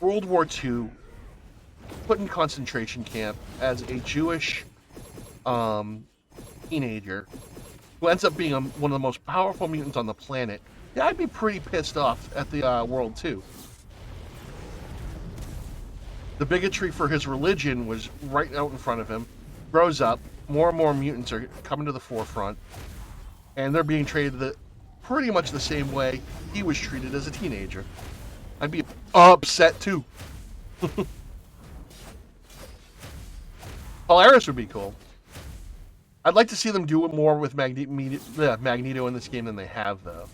World War II, put in concentration camp as a Jewish teenager who ends up being one of the most powerful mutants on the planet. Yeah, I'd be pretty pissed off at the world too. The bigotry for his religion was right out in front of him. Grows up, more and more mutants are coming to the forefront, and they're being treated pretty much the same way he was treated as a teenager. I'd be upset too. Polaris would be cool. I'd like to see them do more with Magneto in this game than they have, though.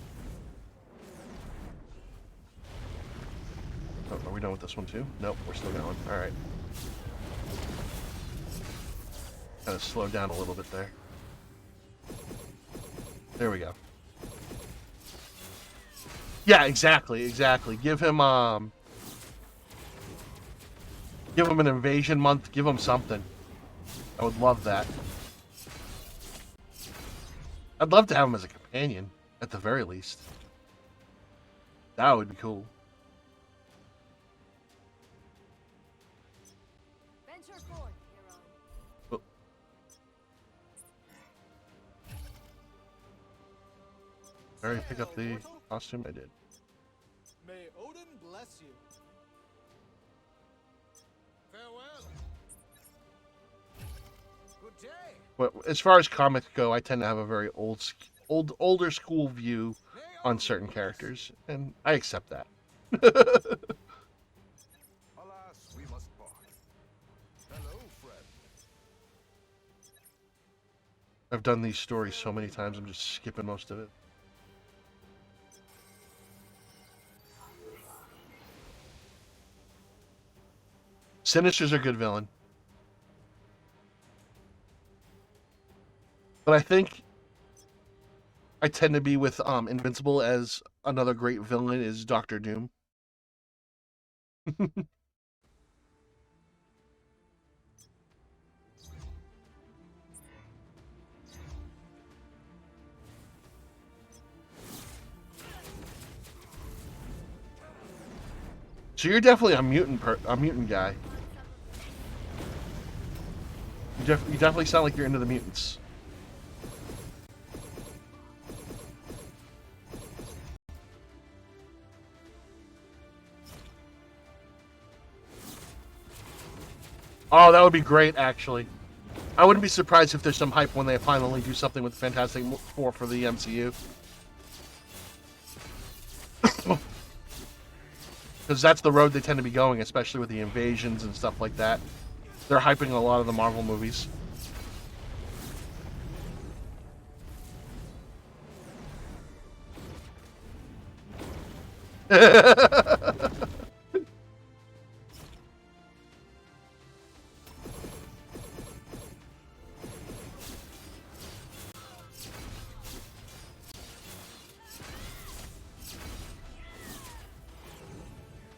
Oh, are we done with this one too? Nope, we're still going. Alright. Kind of slowed down a little bit there. There we go. Yeah, exactly. Give him an invasion month. Give him something. I would love that. I'd love to have him as a companion, at the very least. That would be cool. Venture forth, hero. Oh. Did I already pick up the costume? I did. May Odin bless you. Farewell. Good day. But as far as comics go, I tend to have a very older school view on certain characters, and I accept that. Alas, we must part. Hello, friend. I've done these stories so many times, I'm just skipping most of it. Sinister's a good villain. But I think I tend to be with Invincible as another great villain is Doctor Doom. So you're definitely a mutant guy. You definitely sound like you're into the mutants. Oh, that would be great, actually. I wouldn't be surprised if there's some hype when they finally do something with Fantastic Four for the MCU. Because that's the road they tend to be going, especially with the invasions and stuff like that. They're hyping a lot of the Marvel movies.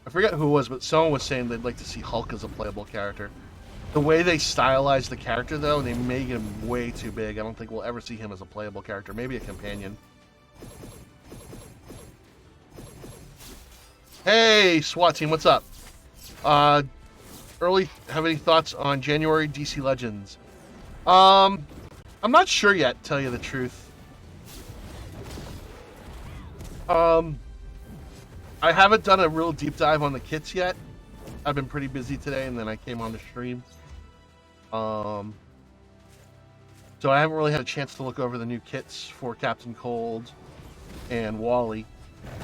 I forget who it was, but someone was saying they'd like to see Hulk as a playable character. The way they stylize the character, though, they make him way too big. I don't think we'll ever see him as a playable character. Maybe a companion. Hey, SWAT team, what's up? Early, have any thoughts on January DC Legends? I'm not sure yet, tell you the truth. I haven't done a real deep dive on the kits yet. I've been pretty busy today, and then I came on the stream. So I haven't really had a chance to look over the new kits for Captain Cold and Wally.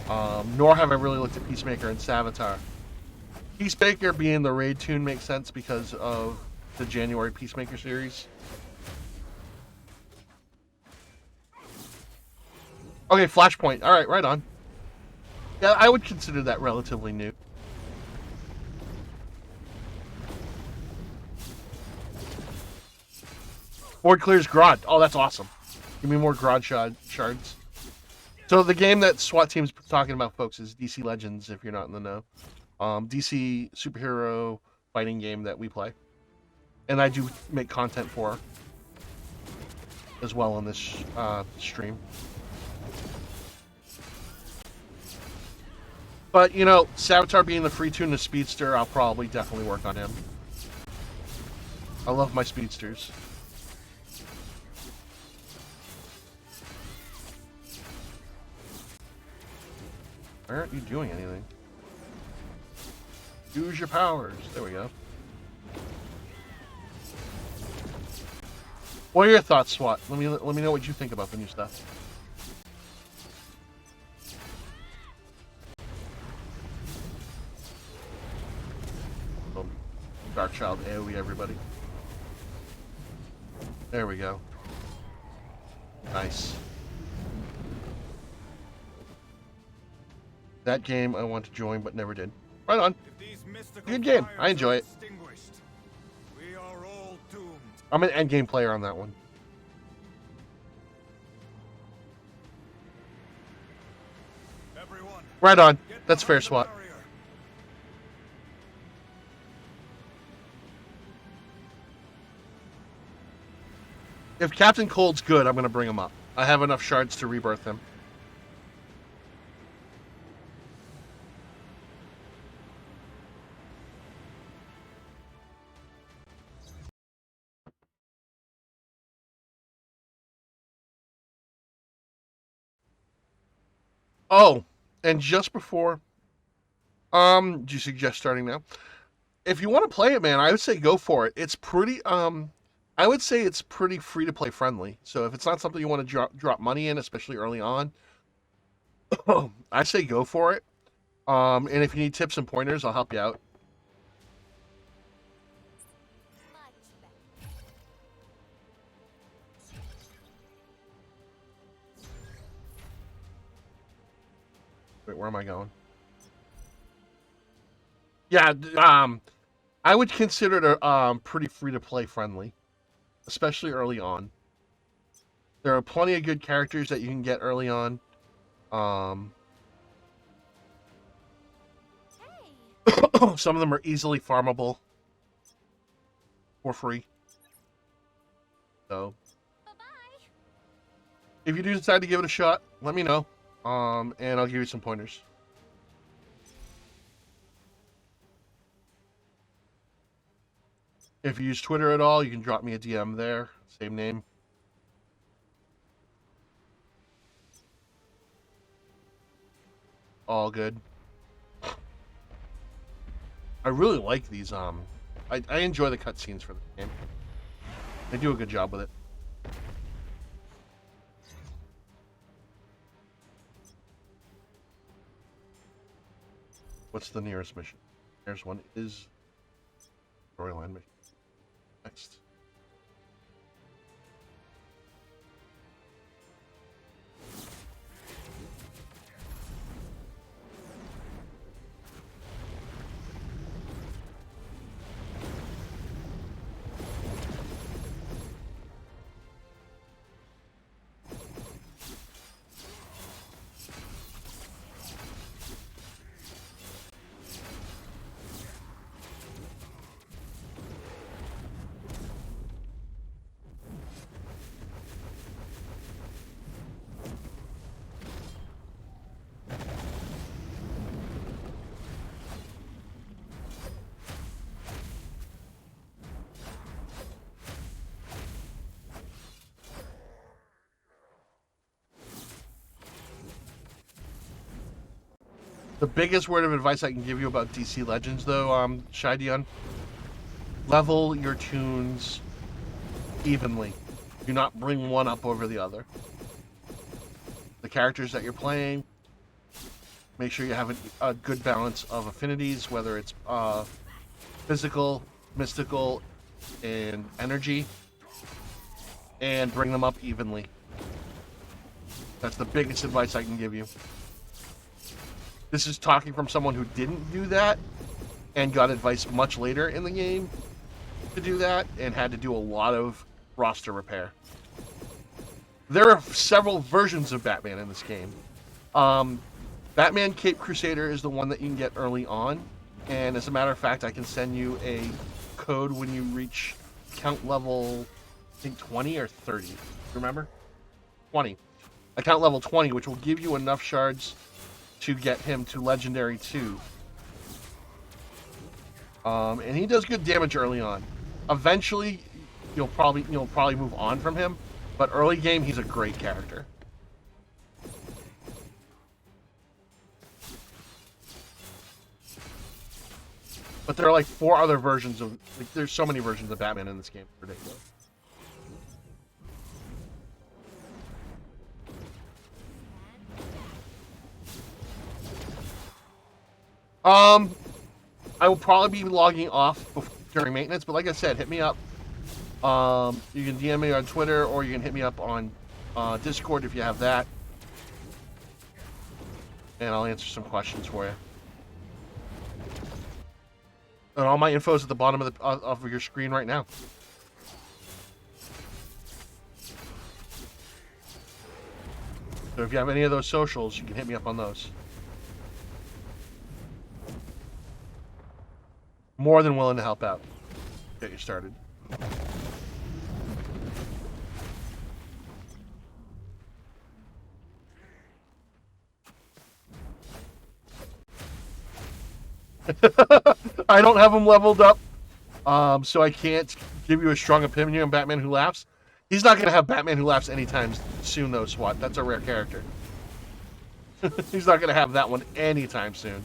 Nor have I really looked at Peacemaker and Savitar. Peacemaker being the raid tune makes sense because of the January Peacemaker series. Okay, Flashpoint. Alright, right on. Yeah, I would consider that relatively new. Board clears Grodd. Oh, that's awesome. Give me more Grodd shards. So the game that SWAT team's talking about, folks, is DC Legends, if you're not in the know. DC superhero fighting game that we play. And I do make content for as well on this stream. But, you know, Savitar being the free tune to Speedster, I'll probably definitely work on him. I love my Speedsters. Why aren't you doing anything? Use your powers. There we go. What are your thoughts, SWAT? Let me know what you think about the new stuff. Oh, Darkchild AoE everybody. There we go. Nice. That game I want to join but never did. Right on. Good game. I enjoy it. We are all doomed. I'm an endgame player on that one. Everyone, Right on. get That's fair, behind the SWAT. barrier. If Captain Cold's good, I'm going to bring him up. I have enough shards to rebirth him. Oh, and just before, do you suggest starting now? If you want to play it, man, I would say go for it. It's pretty, I would say it's pretty free to play friendly. So if it's not something you want to drop money in, especially early on, I say go for it. And if you need tips and pointers, I'll help you out. Wait, where am I going? Yeah, I would consider it pretty free to play friendly, especially early on. There are plenty of good characters that you can get early on. Some of them are easily farmable for free. So, if you do decide to give it a shot, let me know, and I'll give you some pointers. If you use Twitter at all, you can drop me a DM there. Same name. All good. I really like these. I enjoy the cutscenes for the game. They do a good job with it. What's the nearest mission? There's one. Is storyline mission. Next. The biggest word of advice I can give you about DC Legends, though, Shy Dion, level your tunes evenly. Do not bring one up over the other. The characters that you're playing, make sure you have a good balance of affinities, whether it's physical, mystical, and energy, and bring them up evenly. That's the biggest advice I can give you. This is talking from someone who didn't do that and got advice much later in the game to do that and had to do a lot of roster repair. There are several versions of Batman in this game. Batman Cape Crusader is the one that you can get early on, and as a matter of fact, I can send you a code when you reach count level, I think 20 or 30. Remember? 20. Account level 20, which will give you enough shards to get him to Legendary 2. And he does good damage early on. Eventually, you'll probably move on from him, but early game, he's a great character. But there are like 4 other versions of, like, there's so many versions of Batman in this game. It's ridiculous. I will probably be logging off during maintenance, but like I said, hit me up. You can DM me on Twitter, or you can hit me up on Discord if you have that, and I'll answer some questions for you. And all my info is at the bottom of your screen right now. So if you have any of those socials, you can hit me up on those. More than willing to help out. Get you started. I don't have him leveled up, so I can't give you a strong opinion on Batman Who Laughs. He's not going to have Batman Who Laughs anytime soon, though, SWAT. That's a rare character. He's not going to have that one anytime soon.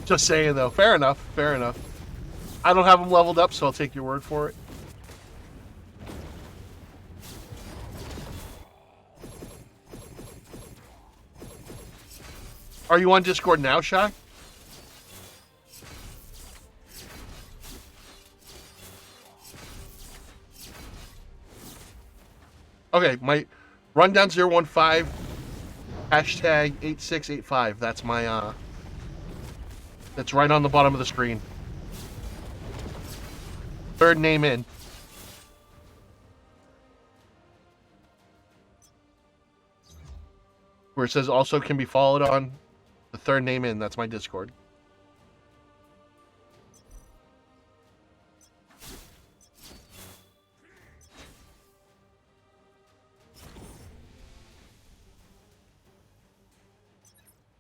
Just saying, though. Fair enough. Fair enough. I don't have him leveled up, so I'll take your word for it. Are you on Discord now, Shy? Okay, my rundown 015 hashtag 8685. That's my that's right on the bottom of the screen. Third name in. Where it says also can be followed on, the third name in. That's my Discord.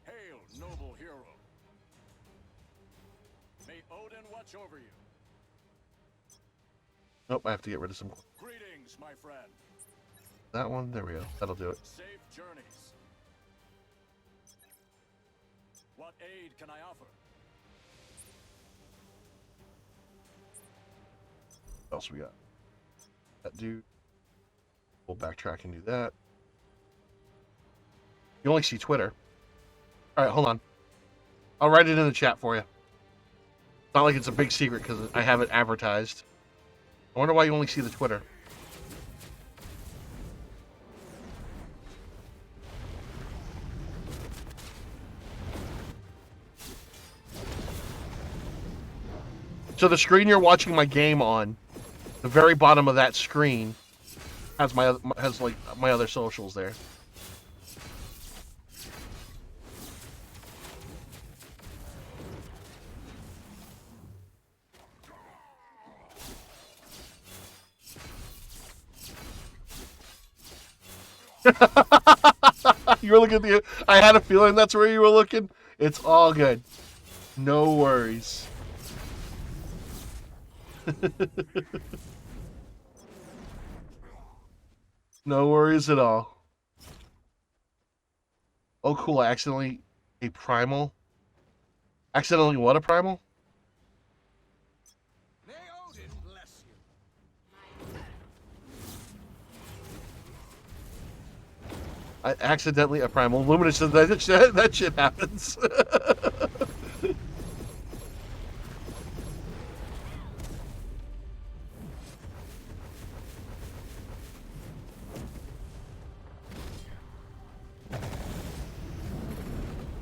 Hail, noble hero. May Odin watch over you. Nope, I have to get rid of some. Greetings, my friend. That one, there we go. That'll do it. Safe journeys. What aid can I offer? What else we got? That dude. We'll backtrack and do that. You only see Twitter. Alright, hold on. I'll write it in the chat for you. It's not like it's a big secret because I have it advertised. I wonder why you only see the Twitter. So the screen you're watching my game on, the very bottom of that screen has my other socials there. You were looking at the. I had a feeling that's where you were looking. It's all good. No worries. No worries at all. Oh, cool. I accidentally. A primal? Accidentally what a primal? May Odin bless you. I accidentally a primal. Luminous says that shit happens.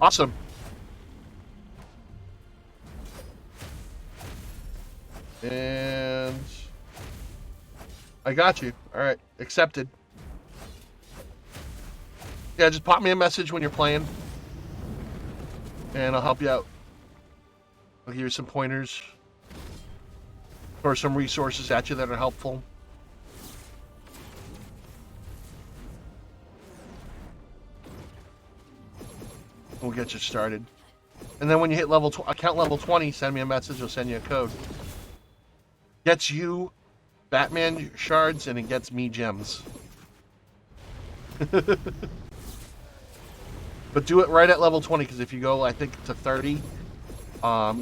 Awesome. And I got you. All right, accepted. Yeah, just pop me a message when you're playing, and I'll help you out. I'll give you some pointers or some resources at you that are helpful. We'll get you started. And then when you hit account level 20, send me a message. I'll send you a code. Gets you Batman shards, and it gets me gems. But do it right at level 20, because if you go, I think, to 30,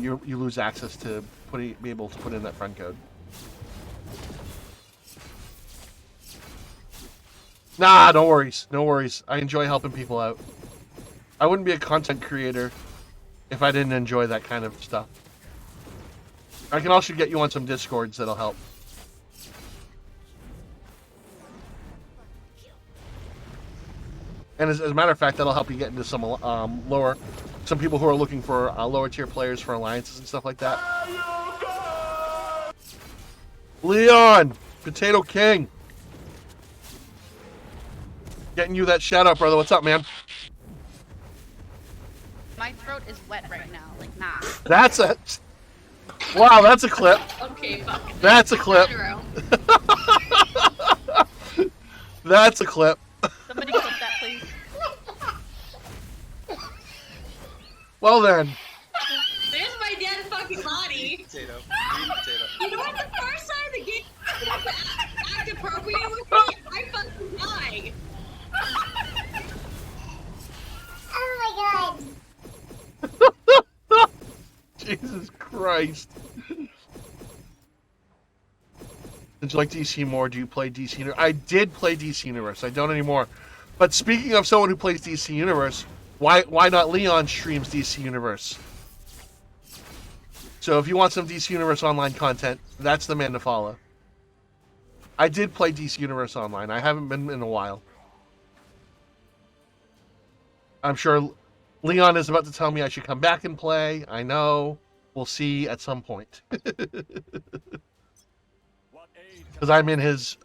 you lose access to be able to put in that friend code. Nah, no worries. No worries. I enjoy helping people out. I wouldn't be a content creator if I didn't enjoy that kind of stuff. I can also get you on some Discords that'll help. And as a matter of fact, that'll help you get into some some people who are looking for lower tier players for alliances and stuff like that. Leon, Potato King, getting you that shout out, brother. What's up, man? My throat is wet right now. Like, nah. That's a wow. That's a clip. Okay, fuck. That's a clip. That's a clip. Somebody clip that, please. Well then. There's my dead fucking body. Potato. Green potato. You know what? The first time the game act appropriate with me, I fucking die. Oh my god. Jesus Christ. Did you like DC more? Do you play DC Universe? I did play DC Universe. I don't anymore. But speaking of someone who plays DC Universe, why not Leon streams DC Universe? So if you want some DC Universe online content, that's the man to follow. I did play DC Universe online. I haven't been in a while. I'm sure Leon is about to tell me I should come back and play. I know. We'll see at some point. Because I'm in his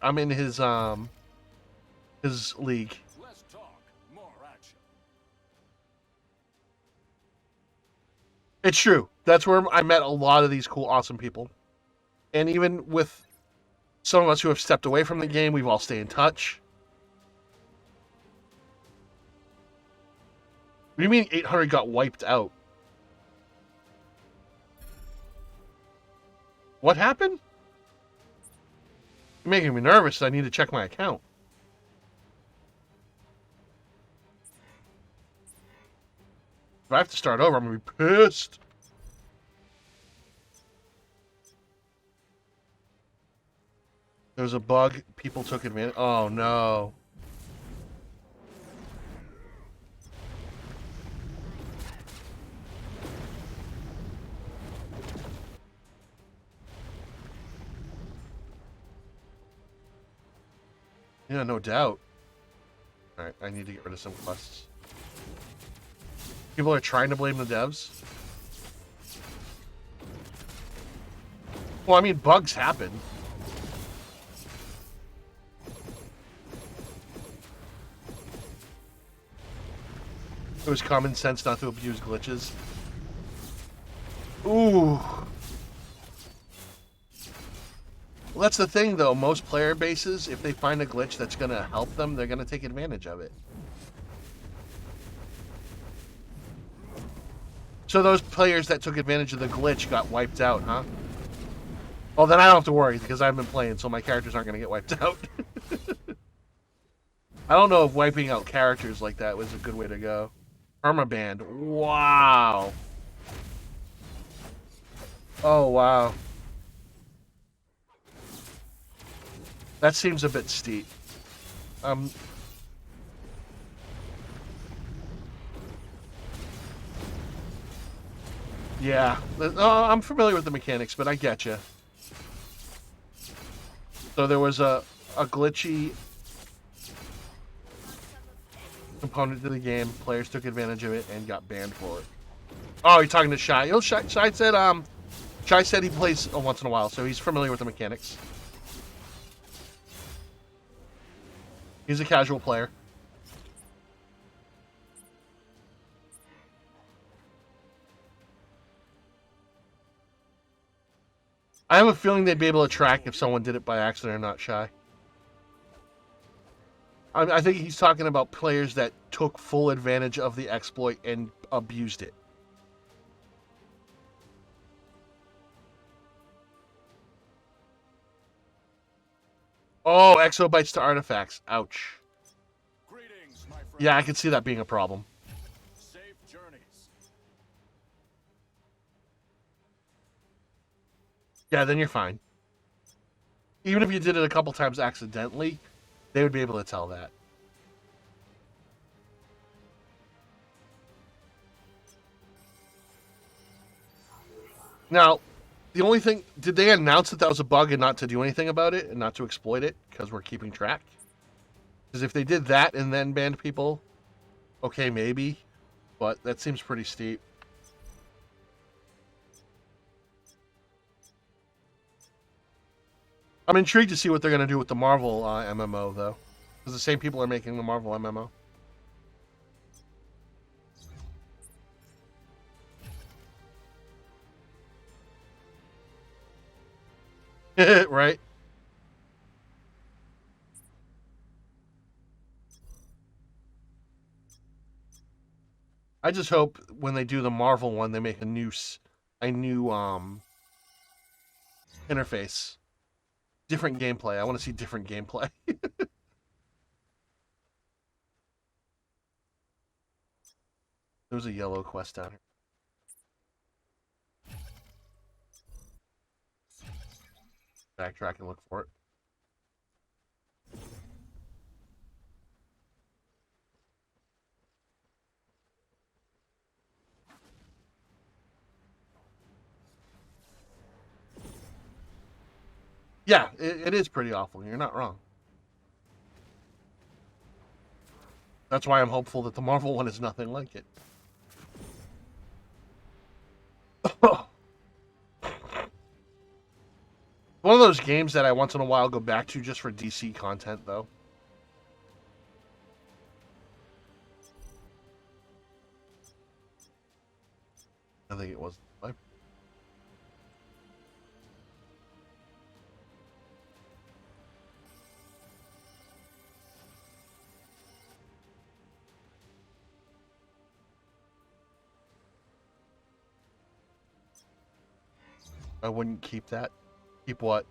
league. Less talk, more action. It's true. That's where I met a lot of these cool, awesome people. And even with some of us who have stepped away from the game, we've all stayed in touch. What do you mean 800 got wiped out? What happened? You're making me nervous. I need to check my account. If I have to start over, I'm going to be pissed. There was a bug. People took advantage. Oh, no. Yeah, no doubt. Alright, I need to get rid of some quests. People are trying to blame the devs. Well, I mean, bugs happen. It was common sense not to abuse glitches. Ooh. Well, that's the thing, though. Most player bases, if they find a glitch that's going to help them, they're going to take advantage of it. So those players that took advantage of the glitch got wiped out, huh? Well, then I don't have to worry because I've been playing, so my characters aren't going to get wiped out. I don't know if wiping out characters like that was a good way to go. Permaband. Wow. Oh, wow. That seems a bit steep. Yeah. I'm familiar with the mechanics, but I get you. So there was a glitchy component to the game. Players took advantage of it and got banned for it. Oh, you're talking to Shy. You know, Shy said he plays once in a while, so he's familiar with the mechanics. He's a casual player. I have a feeling they'd be able to track if someone did it by accident or not, Shy. I think he's talking about players that took full advantage of the exploit and abused it. Oh, exobytes to artifacts. Ouch. Greetings, my friend. Yeah, I could see that being a problem. Safe journeys. Yeah, then you're fine. Even if you did it a couple times accidentally, they would be able to tell that. Now, the only thing... Did they announce that that was a bug and not to do anything about it and not to exploit it because we're keeping track? Because if they did that and then banned people, okay, maybe. But that seems pretty steep. I'm intrigued to see what they're going to do with the Marvel MMO, though. Because the same people are making the Marvel MMO. Right? I just hope when they do the Marvel one, they make a new interface. Different gameplay. I want to see different gameplay. There's a yellow quest down here. Backtrack and look for it. Yeah, it is pretty awful. You're not wrong. That's why I'm hopeful that the Marvel one is nothing like it. One of those games that I once in a while go back to just for DC content, though. I think it was. I wouldn't keep that. Keep what?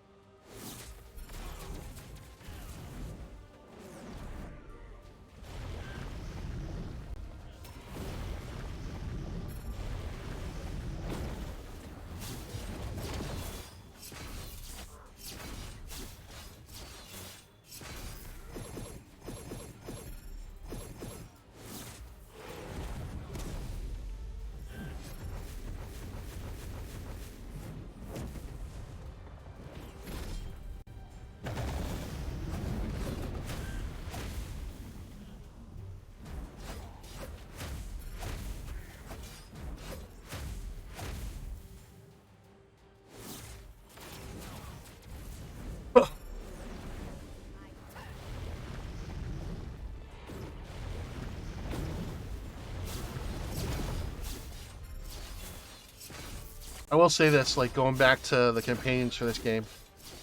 I will say this, like, going back to the companions for this game.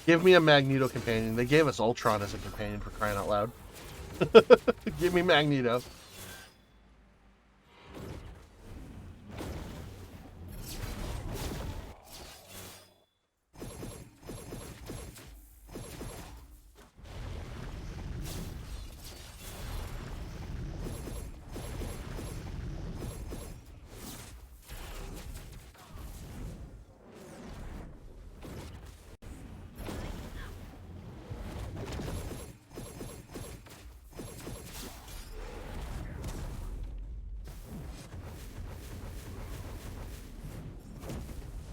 Give me a Magneto companion. They gave us Ultron as a companion, for crying out loud. Give me Magneto.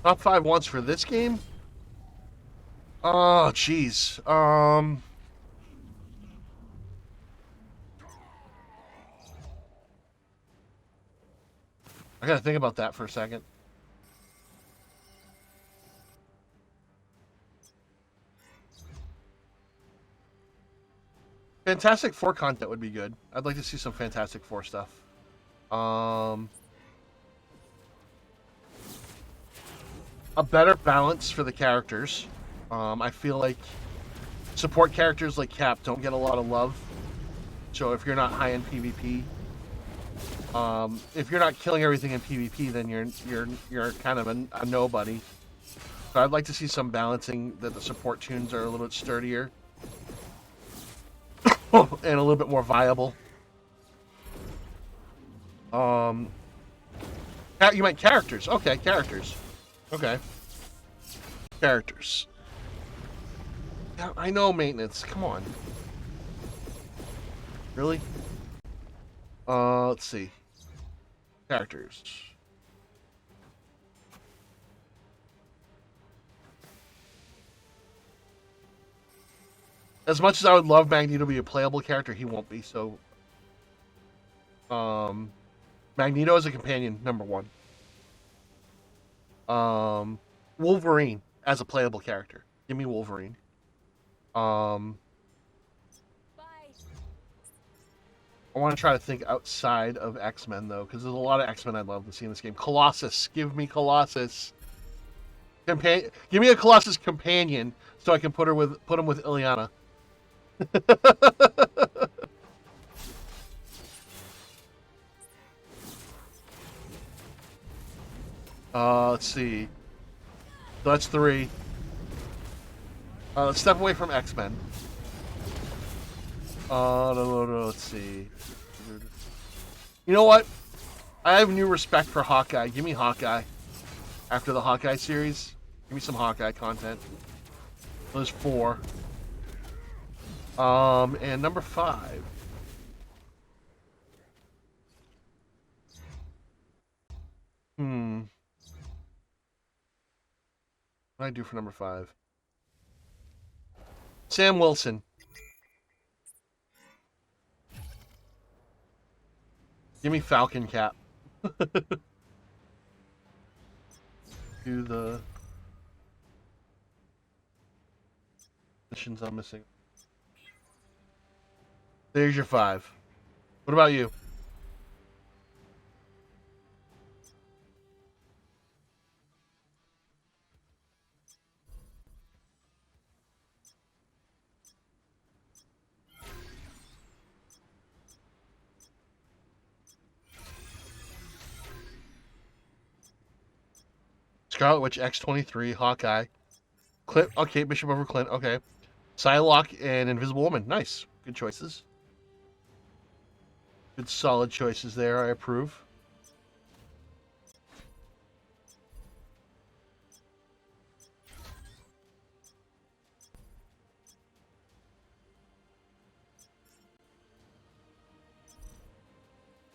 Top 5 wants for this game? Oh, jeez. I gotta think about that for a second. Fantastic Four content would be good. I'd like to see some Fantastic Four stuff. A better balance for the characters. I feel like support characters like Cap don't get a lot of love. So if you're not high in PvP, if you're not killing everything in PvP, then you're kind of a nobody. So I'd like to see some balancing that the support tunes are a little bit sturdier and a little bit more viable. You meant characters? Okay, characters. Okay, characters. Yeah, I know maintenance. Come on. Really? Let's see. Characters. As much as I would love Magneto to be a playable character, he won't be, so... Magneto as a companion, number 1. Wolverine as a playable character. Give me Wolverine. I want to try to think outside of X-Men, though, because there's a lot of X-Men I'd love to see in this game. Colossus. Give me Colossus. Give me a Colossus companion so I can put him with Ileana. Let's see. So that's 3. Let's step away from X-Men. No, let's see. You know what? I have new respect for Hawkeye. Give me Hawkeye. After the Hawkeye series, give me some Hawkeye content. There's 4. And number 5. What do I do for number 5? Sam Wilson. Give me Falcon Cap. Do the missions I'm missing. There's your 5. What about you? Scarlet Witch X-23, Hawkeye. Clint, okay, Bishop over Clint, okay. Psylocke and Invisible Woman, nice. Good choices. Good solid choices there, I approve.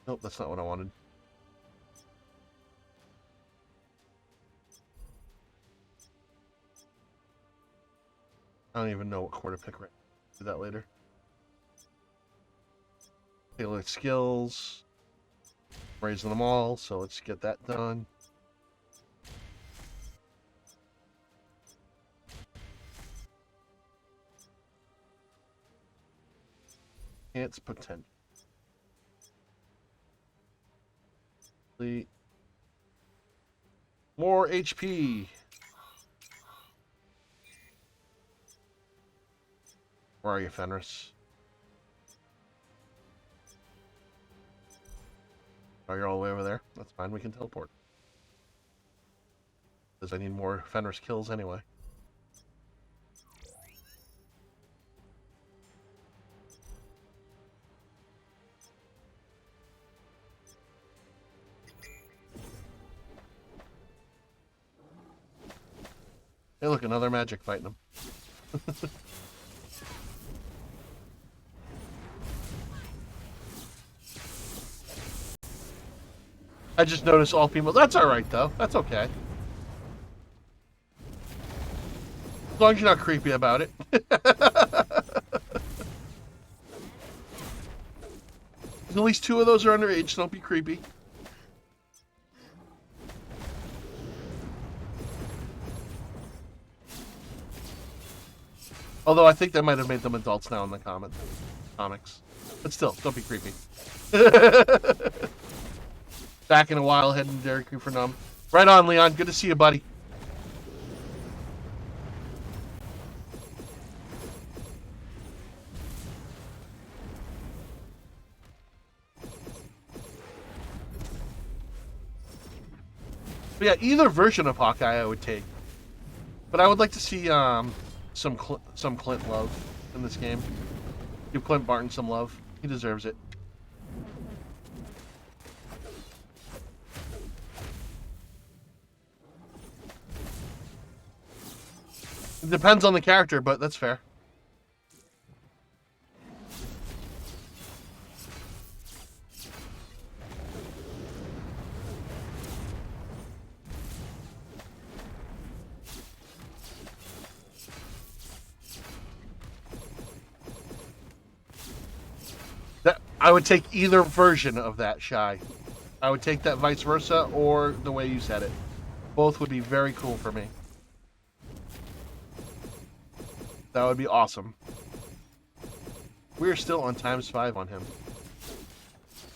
Nope, that's not what I wanted. I don't even know what core to pick right now. Do that later. Tailored skills. Raising them all, so let's get that done. Enhance potential. More HP. Where are you, Fenris? Oh, you're all the way over there? That's fine, we can teleport. Because I need more Fenris kills anyway. Hey look, another Magik fighting him. I just noticed all people. That's alright though. That's okay. As long as you're not creepy about it. At least 2 of those are underage, so don't be creepy. Although I think they might have made them adults now in the comics. But still, don't be creepy. Back in a while, heading to Dairy Queen for Numb. Right on, Leon. Good to see you, buddy. But yeah, either version of Hawkeye I would take. But I would like to see some Clint love in this game. Give Clint Barton some love. He deserves it. It depends on the character, but that's fair. I would take either version of that, Shy. I would take that vice versa or the way you said it. Both would be very cool for me. That would be awesome. We're still on ×5 on him.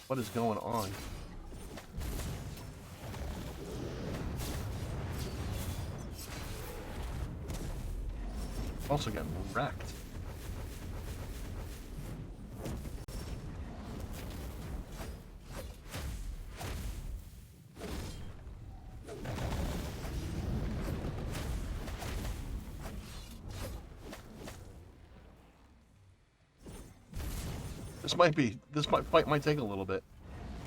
What is going on? Also getting wrecked. This fight might take a little bit.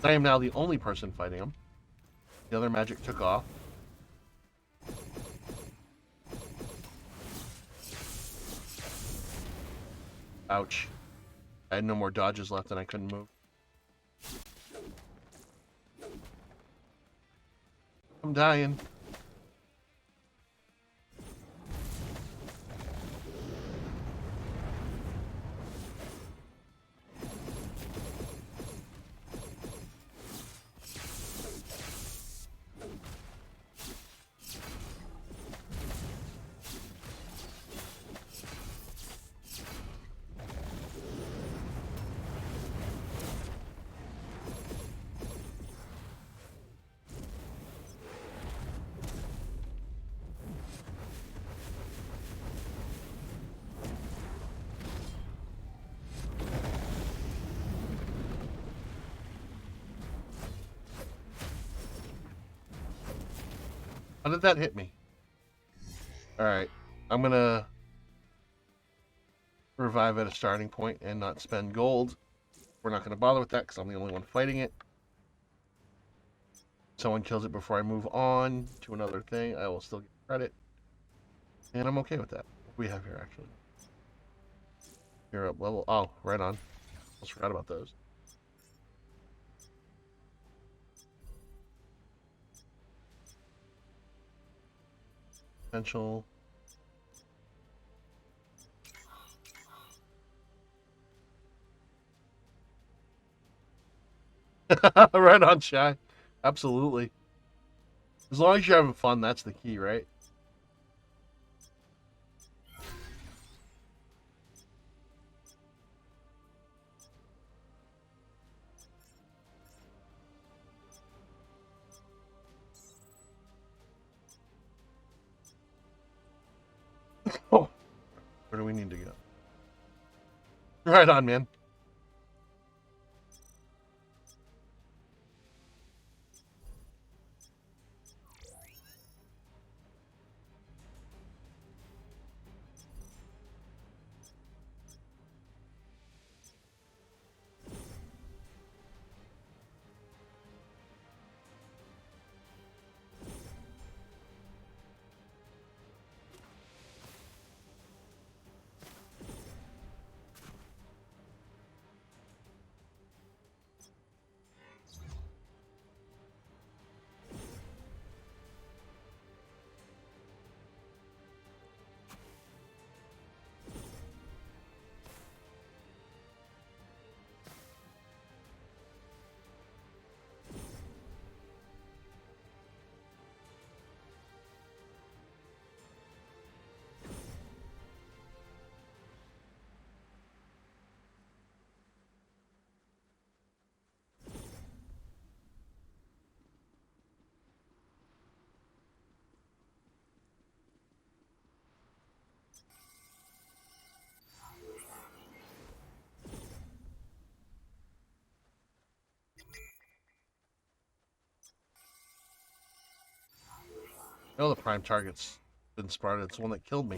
I am now the only person fighting him. The other Magik took off. Ouch. I had no more dodges left and I couldn't move. I'm dying. How did that hit me? Alright. I'm gonna revive at a starting point and not spend gold. We're not gonna bother with that because I'm the only one fighting it. Someone kills it before I move on to another thing, I will still get credit. And I'm okay with that. What do we have here, actually? You're up level. Oh, right on. Almost forgot about those. Potential. Right on, Shy. Absolutely. As long as you're having fun, that's the key, right? Oh, where do we need to go? Right on, man. know the prime target's been spotted. It's the one that killed me.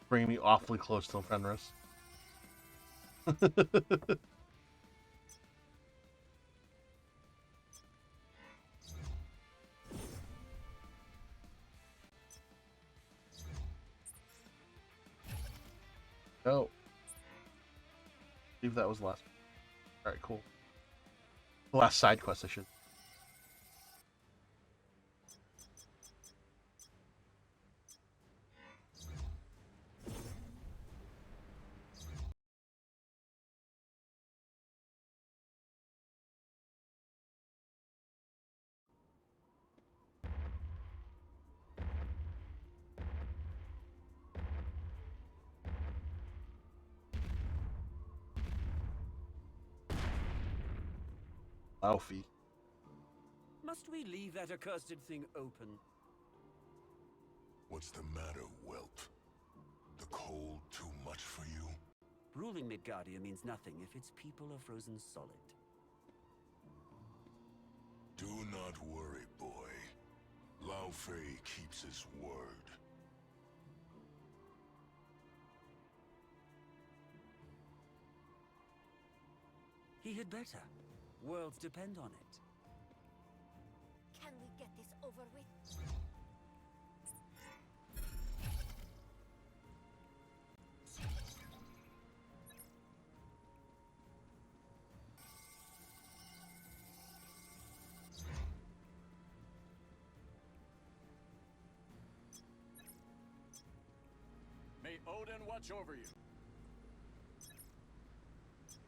Bringing me awfully close to Fenris. Oh. I believe that was the last. Alright, cool. The last side quest, I should. Alfie. Must we leave that accursed thing open? What's the matter, whelp? The cold too much for you? Ruling Midgardia means nothing if its people are frozen solid. Do not worry, boy. Lao Fei keeps his word. He had better. Worlds depend on it. Can we get this over with? May Odin watch over you.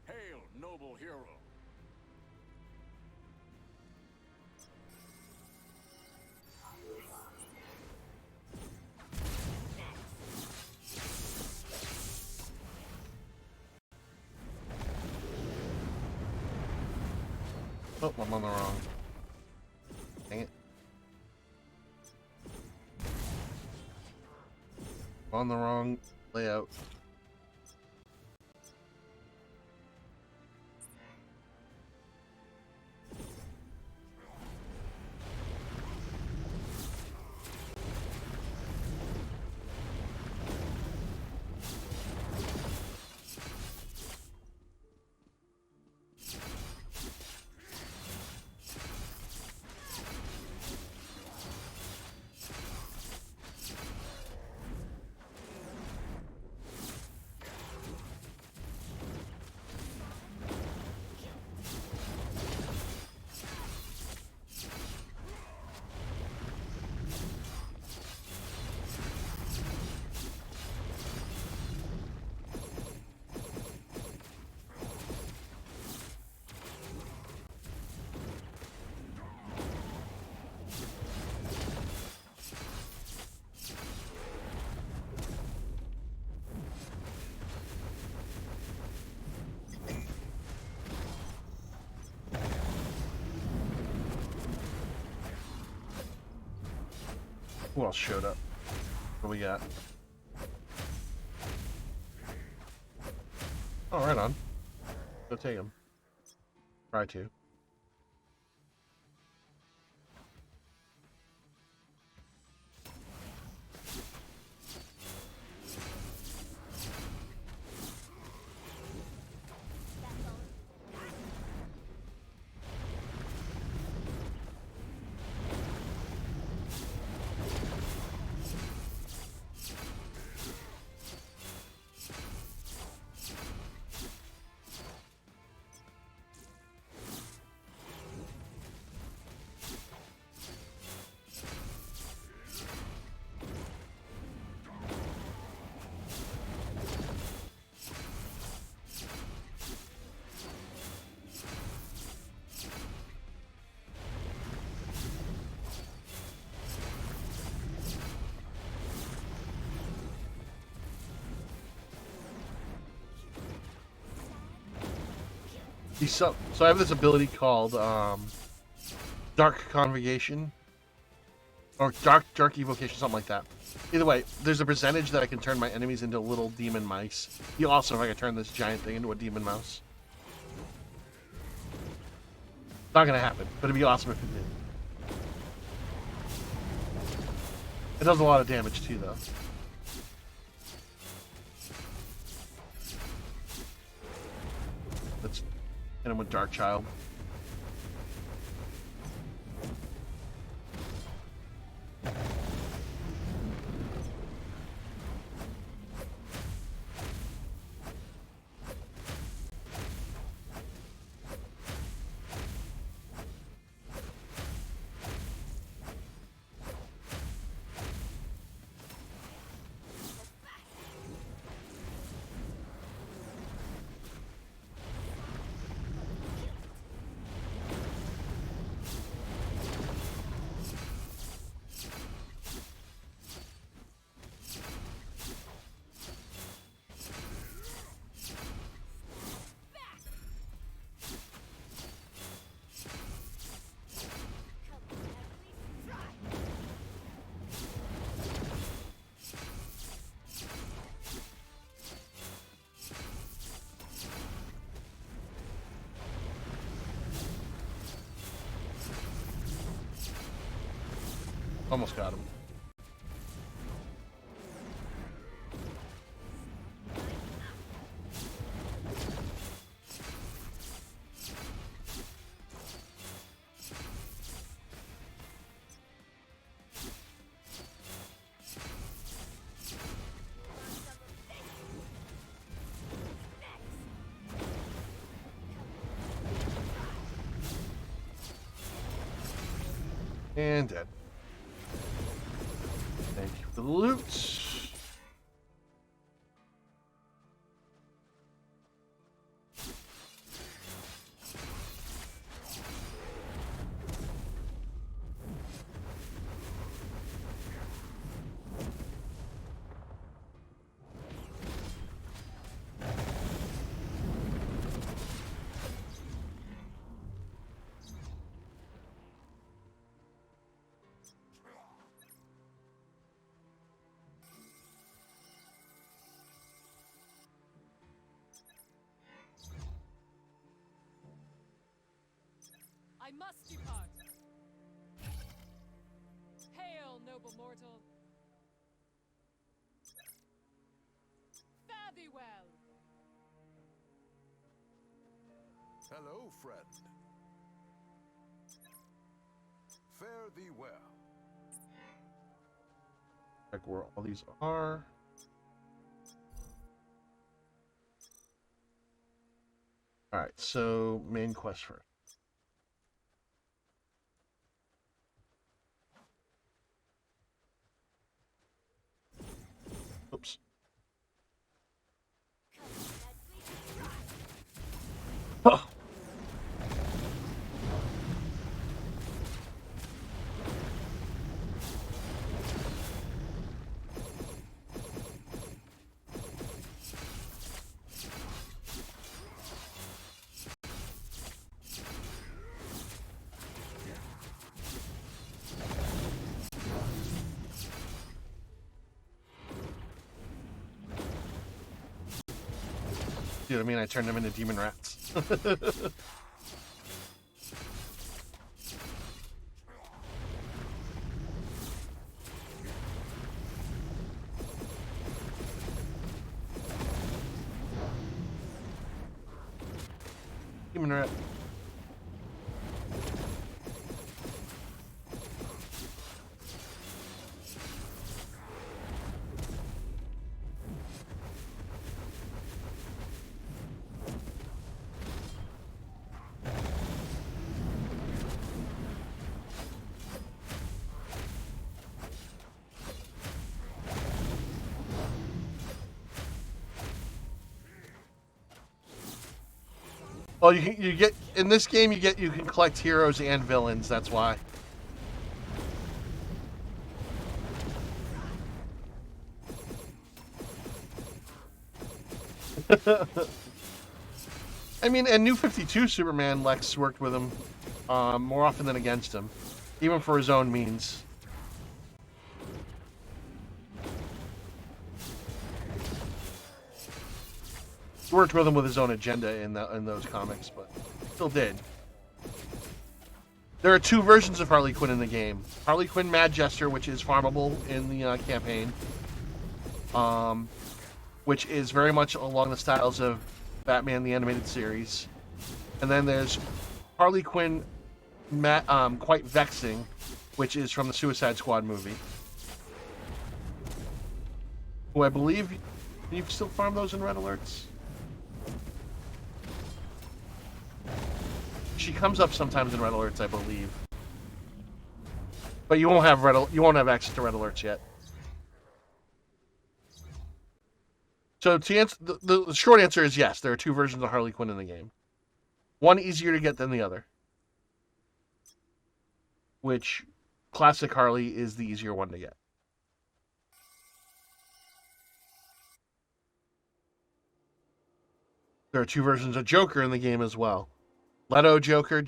Hail, noble hero. Oh, I'm on the wrong. Dang it. On the wrong layout. Who else showed up? What do we got? Oh, right on. Go take him. Try to. So I have this ability called Dark Convocation or Dark Evocation, something like that. Either way, there's a percentage that I can turn my enemies into little demon mice. You also, if I could turn this giant thing into a demon mouse. Not gonna happen, but it'd be awesome if it did. It does a lot of damage too, though. Let's hit him with Dark Child. Almost got him. And dead. Thank you for the loot. I must depart. Hail, noble mortal. Fare thee well. Hello, friend. Fare thee well. Check where all these are. Alright, so main quest first. Oops. Oh. See what I mean? I turned them into demon rats. Demon rat. Well, you get in this game you can collect heroes and villains. That's why. I mean, and New 52 Superman, Lex worked with him more often than against him, even for his own means. He worked with him with his own agenda in those comics, but still did. There are two versions of Harley Quinn in the game. Harley Quinn Mad Jester, which is farmable in the campaign, which is very much along the styles of Batman the Animated Series. And then there's Harley Quinn Quite Vexing, which is from the Suicide Squad movie. Who I believe you can still farm those in Red Alerts. She comes up sometimes in Red Alerts, I believe. But you won't have access to Red Alerts yet. So to answer the short answer is yes, there are two versions of Harley Quinn in the game. One easier to get than the other. Which classic Harley is the easier one to get. There are two versions of Joker in the game as well. Leto Joker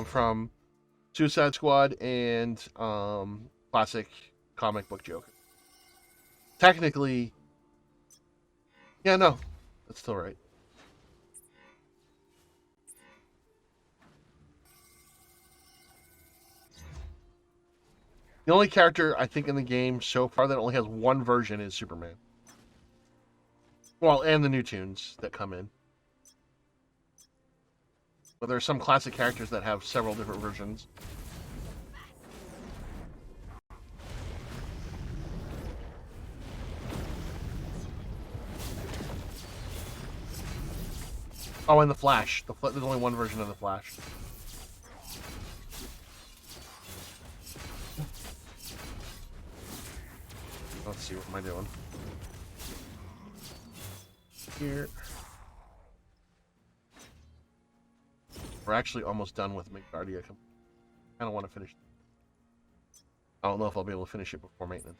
from Suicide Squad and classic comic book Joker. Technically, yeah, no, that's still right. The only character I think in the game so far that only has one version is Superman. Well, and the new tunes that come in. But there are some classic characters that have several different versions. Oh, and the Flash. There's only one version of the Flash. Let's see, what am I doing? Here. We're actually almost done with Magik. I kind of want to finish. I don't know if I'll be able to finish it before maintenance.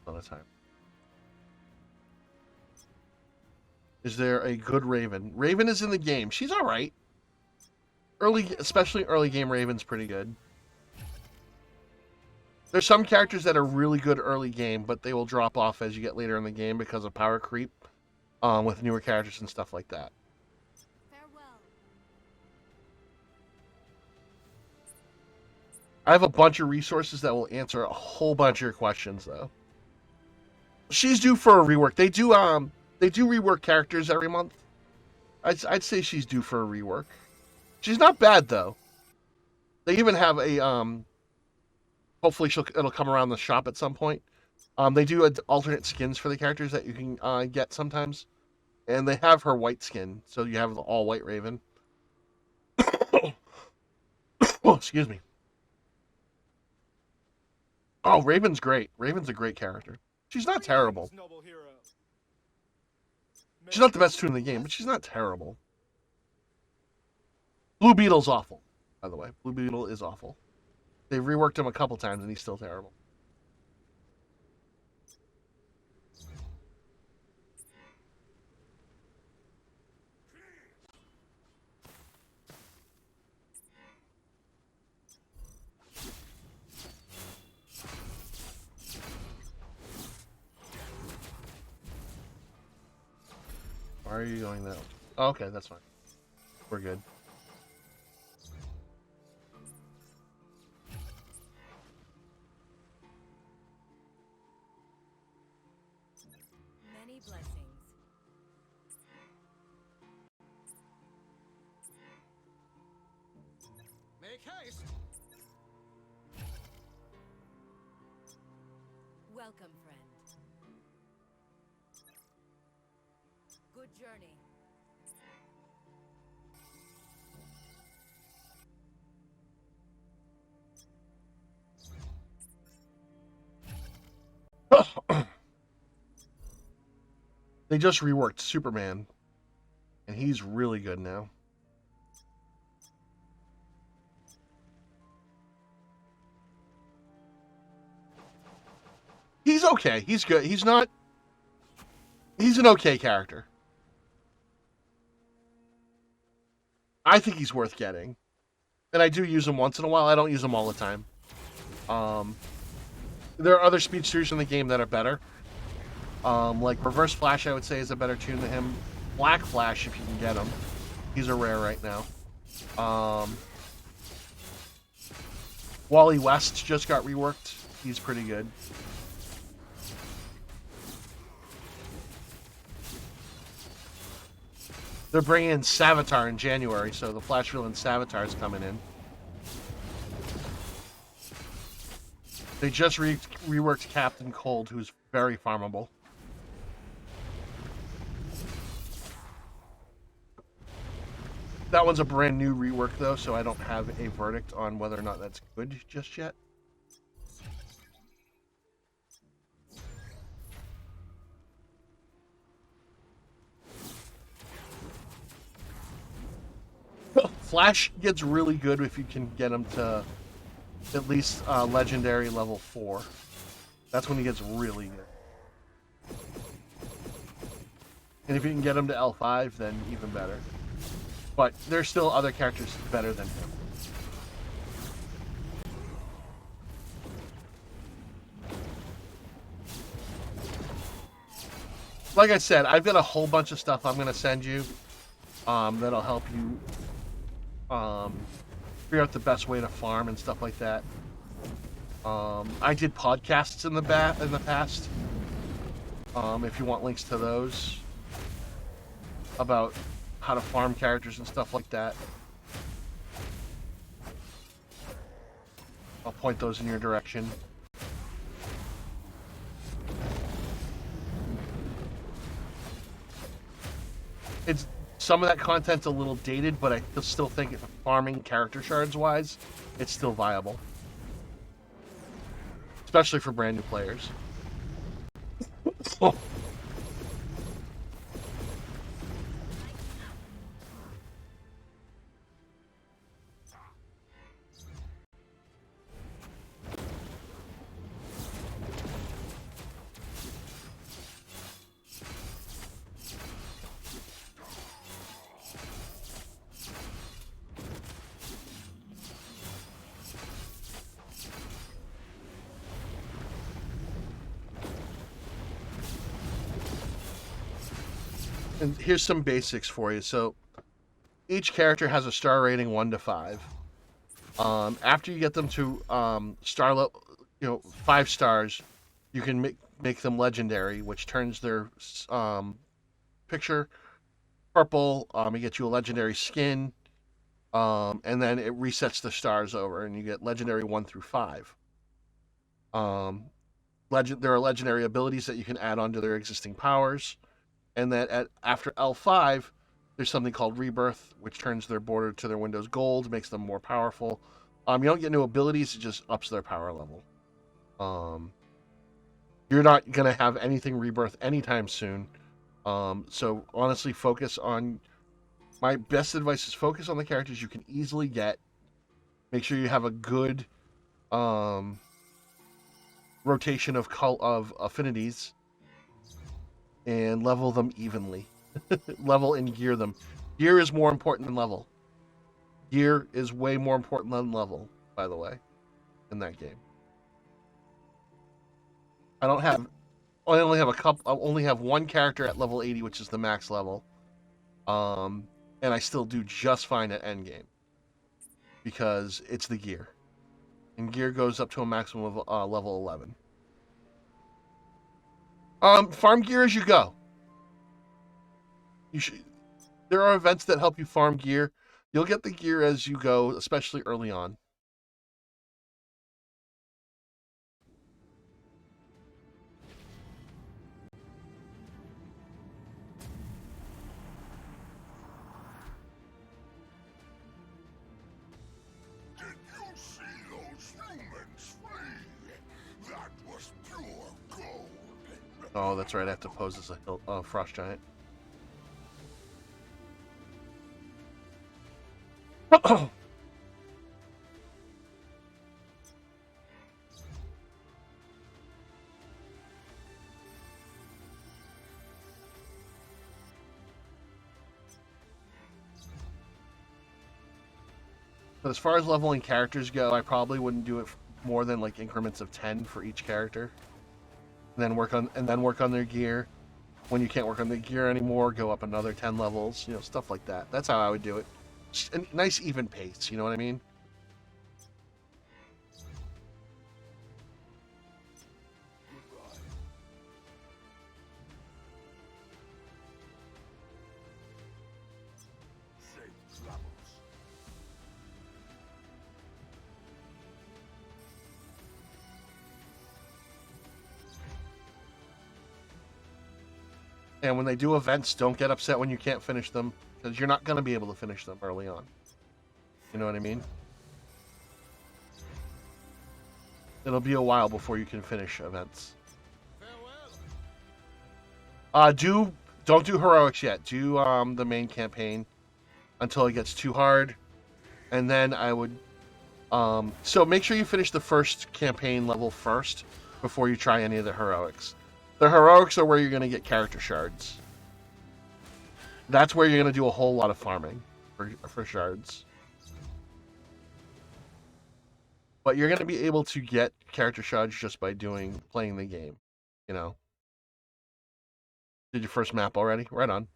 Not a time. Is there a good Raven? Raven is in the game. She's all right. Especially early game, Raven's pretty good. There's some characters that are really good early game, but they will drop off as you get later in the game because of power creep with newer characters and stuff like that. I have a bunch of resources that will answer a whole bunch of your questions, though. She's due for a rework. They do rework characters every month. I'd say she's due for a rework. She's not bad though. They even have a hopefully it'll come around the shop at some point. They do alternate skins for the characters that you can get sometimes, and they have her white skin, so you have the all white Raven. Oh, excuse me. Oh, Raven's great. Raven's a great character. She's not terrible. She's not the best toon in the game, but she's not terrible. Blue Beetle's awful, by the way. Blue Beetle is awful. They've reworked him a couple times, and he's still terrible. Why are you going that way? Oh, okay, that's fine. We're good. Many blessings. Make haste. Welcome, friend. Good journey. They just reworked Superman, and he's really good now. He's okay. He's good. He's an okay character. I think he's worth getting. And I do use him once in a while. I don't use him all the time. There are other speedsters in the game that are better. Like Reverse Flash, I would say, is a better tune than him. Black Flash, if you can get him. He's a rare right now. Wally West just got reworked. He's pretty good. They're bringing in Savitar in January, so the Flash villain Savitar is coming in. They just reworked Captain Cold, who's very farmable. That one's a brand new rework, though, so I don't have a verdict on whether or not that's good just yet. Flash gets really good if you can get him to at least legendary level 4. That's when he gets really good. And if you can get him to L5, then even better. But there's still other characters better than him. Like I said, I've got a whole bunch of stuff I'm going to send you that'll help you figure out the best way to farm and stuff like that. I did podcasts in the past. If you want links to those about how to farm characters and stuff like that, I'll point those in your direction. It's some of that content's a little dated, but I still think if farming character shards wise, it's still viable. Especially for brand new players. Oh. And here's some basics for you. So each character has a star rating 1 to 5. After you get them to star level, 5 stars, you can make them legendary, which turns their picture purple. It gets you a legendary skin, and then it resets the stars over, and you get legendary 1 through 5. There are legendary abilities that you can add onto their existing powers. And that after L5, there's something called Rebirth, which turns their border to their windows gold, makes them more powerful. You don't get new abilities, it just ups their power level. You're not going to have anything Rebirth anytime soon. So honestly, my best advice is focus on the characters you can easily get. Make sure you have a good rotation of affinities. And level them evenly. Level and gear them. Gear is more important than level. Gear is way more important than level, by the way, in that game. I only have one character at level 80, which is the max level. And I still do just fine at endgame. Because it's the gear. And gear goes up to a maximum of level 11. Farm gear as you go. There are events that help you farm gear. You'll get the gear as you go, especially early on. Did you see those humans flee? That was pure gold. Oh, that's right. I have to pose as a frost giant. But as far as leveling characters go, I probably wouldn't do it more than like increments of 10 for each character. And then work on their gear. When you can't work on the gear anymore, go up another 10 levels, stuff like that. That's how I would do it. Just a nice even pace, you know what I mean? Safe travels. And when they do events, don't get upset when you can't finish them, because you're not going to be able to finish them early on. You know what I mean? It'll be a while before you can finish events. Don't do heroics yet. Do the main campaign until it gets too hard, and then I would. So make sure you finish the first campaign level first before you try any of the heroics. The heroics are where you're going to get character shards. That's where you're going to do a whole lot of farming for shards. But you're going to be able to get character shards just by playing the game, Did your first map already? Right on.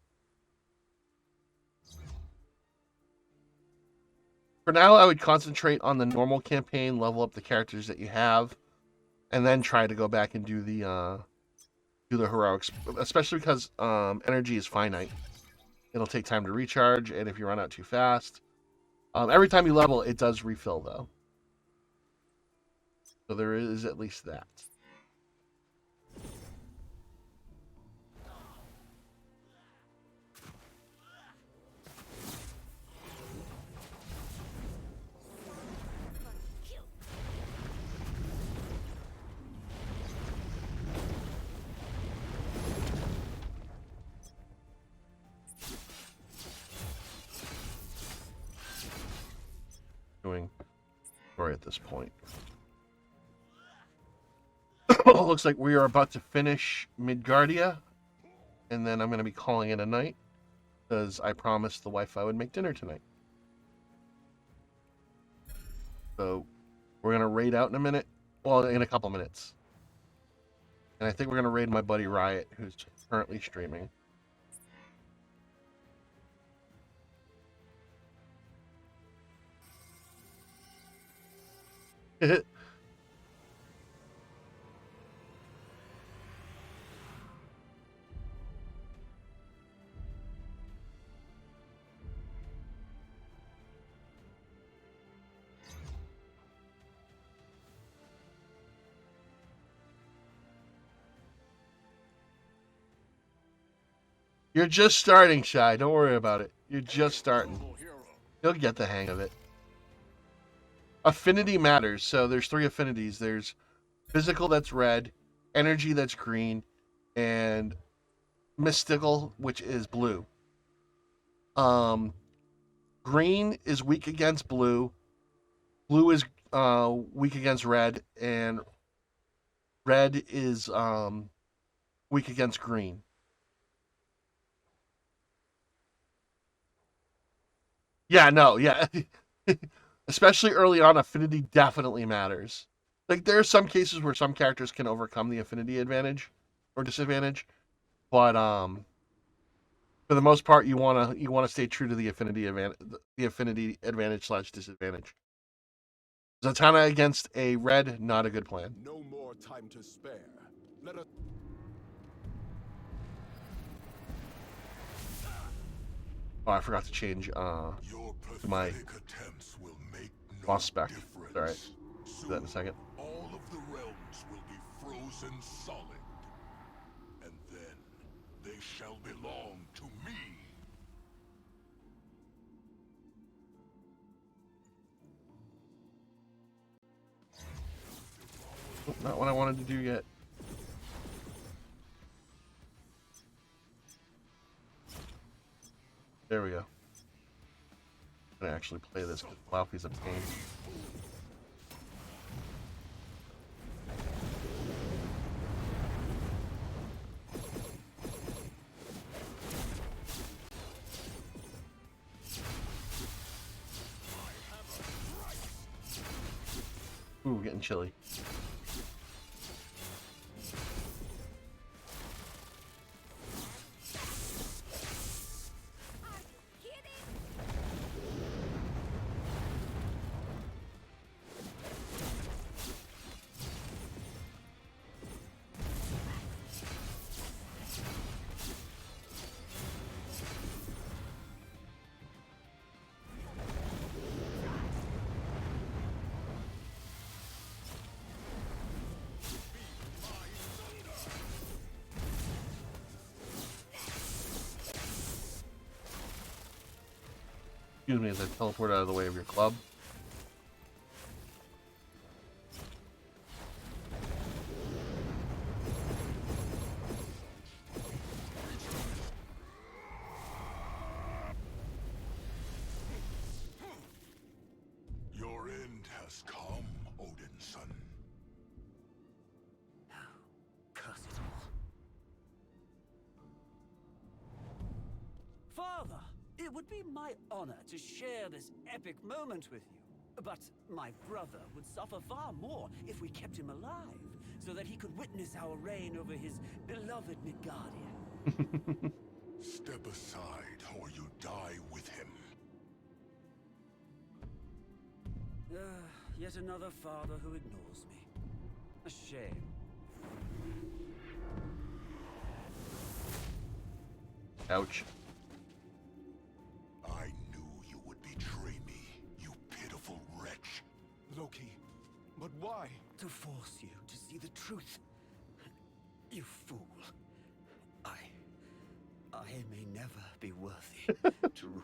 For now, I would concentrate on the normal campaign, level up the characters that you have, and then try to go back and do the heroics, especially because energy is finite. It'll take time to recharge, and if you run out too fast, every time you level, it does refill, though. So there is at least that. Doing story at this point. Looks like we are about to finish Midgardia, and then I'm going to be calling it a night, because I promised the wife I would make dinner tonight. So we're going to raid out in a minute, well, in a couple minutes. And I think we're going to raid my buddy Riot, who's currently streaming. You're just starting, Shy. Don't worry about it. You're just starting. You'll get the hang of it. Affinity matters. So there's 3 affinities. There's physical, that's red, energy, that's green, and mystical, which is blue. Green is weak against blue. Blue is weak against red, and red is weak against green. Yeah, no, yeah. Especially early on, affinity definitely matters. Like, there are some cases where some characters can overcome the affinity advantage or disadvantage, but for the most part, you wanna stay true to the affinity advantage / disadvantage. Zatanna against a red, not a good plan. No more time to spare. Let us. Oh, I forgot to change Your my attempts will make no boss spec. difference. All right, do that in a second. All of the realms will be frozen solid, and then they shall belong to me. Oh, not what I wanted to do yet. There we go. I'm gonna actually play this because Laufey's obtained. Ooh, getting chilly. Excuse me as I teleport out of the way of your club. Your end has come, Odin's son. Curse it all. Father, it would be my honor to share this epic moment with you. But my brother would suffer far more if we kept him alive, so that he could witness our reign over his beloved Midgardian. Step aside, or you die with him. Yet another father who ignores me. A shame. Ouch. I knew you would betray me, you pitiful wretch. Loki, but why? To force you to see the truth. You fool. I may never be worthy to rule.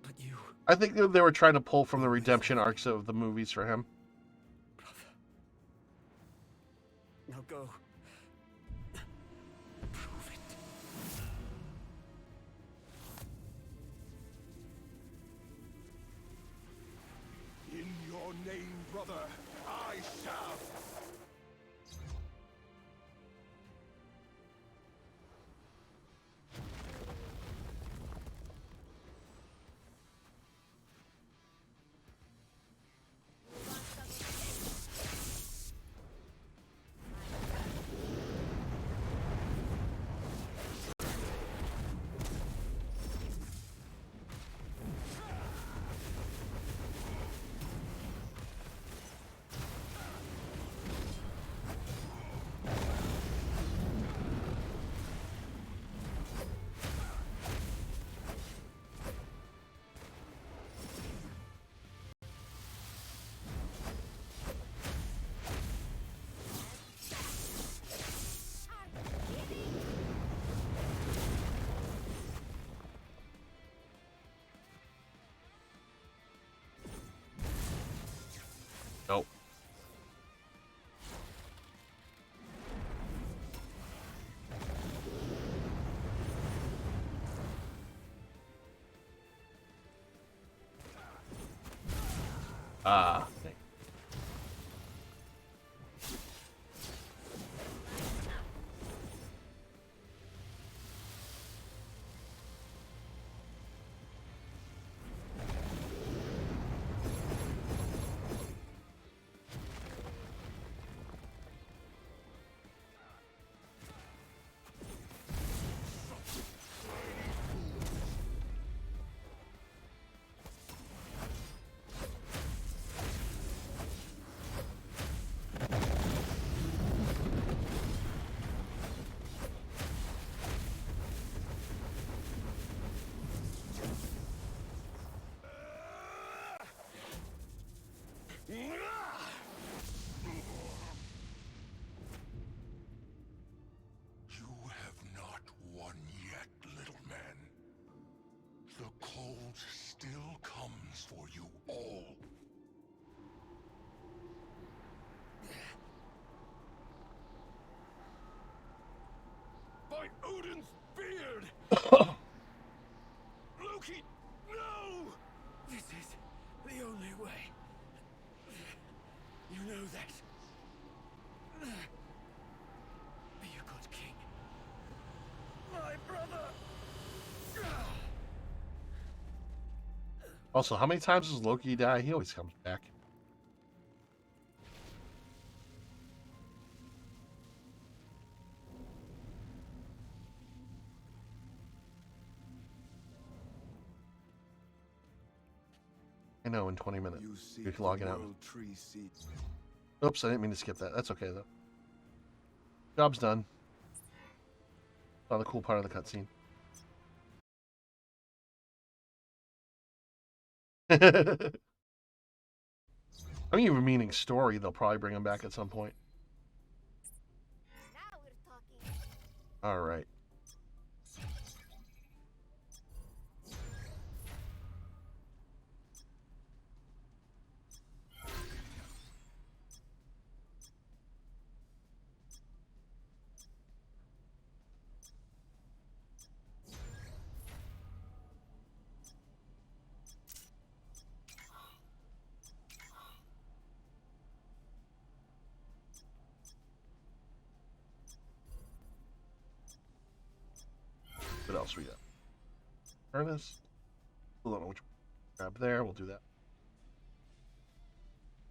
But you, I think they were trying to pull from the redemption arcs of the movies for him. brother. Now go. Prove it. In your name, brother, I shall. Nope. Ah. You have not won yet, little man. The cold still comes for you all. By Odin's beard! Loki, no! This is the only way. You know that. Be a good king. My brother! Also, how many times does Loki die? He always comes back. I know in 20 minutes. You seek You're the logging out. World Tree Seat. Oops, I didn't mean to skip that. That's okay though. Job's done. Saw the cool part of the cutscene. I'm even meaning story. They'll probably bring him back at some point. Now we're talking. All right. What else we got? Furnace. I don't know which grab there. We'll do that.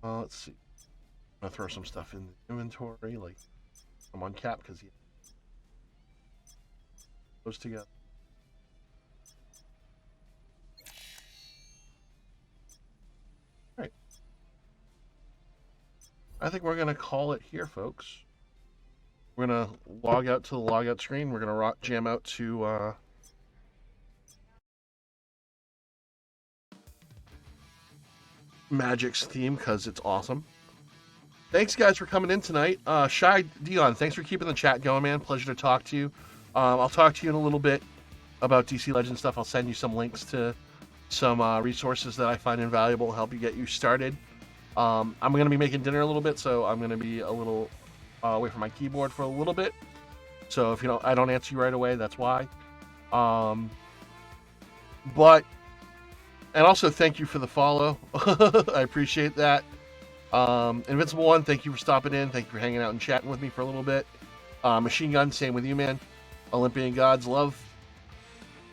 Let's see. I'm gonna throw some stuff in the inventory, like I'm on cap because he those together. All right. I think we're gonna call it here, folks. We're gonna log out to the logout screen. We're gonna jam out to Magik's theme because it's awesome. Thanks, guys, for coming in tonight. Shy Dion, thanks for keeping the chat going, man. Pleasure to talk to you. I'll talk to you in a little bit about DC Legends stuff. I'll send you some links to some resources that I find invaluable, help you get you started. I'm going to be making dinner a little bit, so I'm going to be a little away from my keyboard for a little bit. So if I don't answer you right away, that's why. And also thank you for the follow. I appreciate that. Invincible One, thank you for stopping in. Thank you for hanging out and chatting with me for a little bit. Machine Gun, same with you, man. Olympian Gods, love.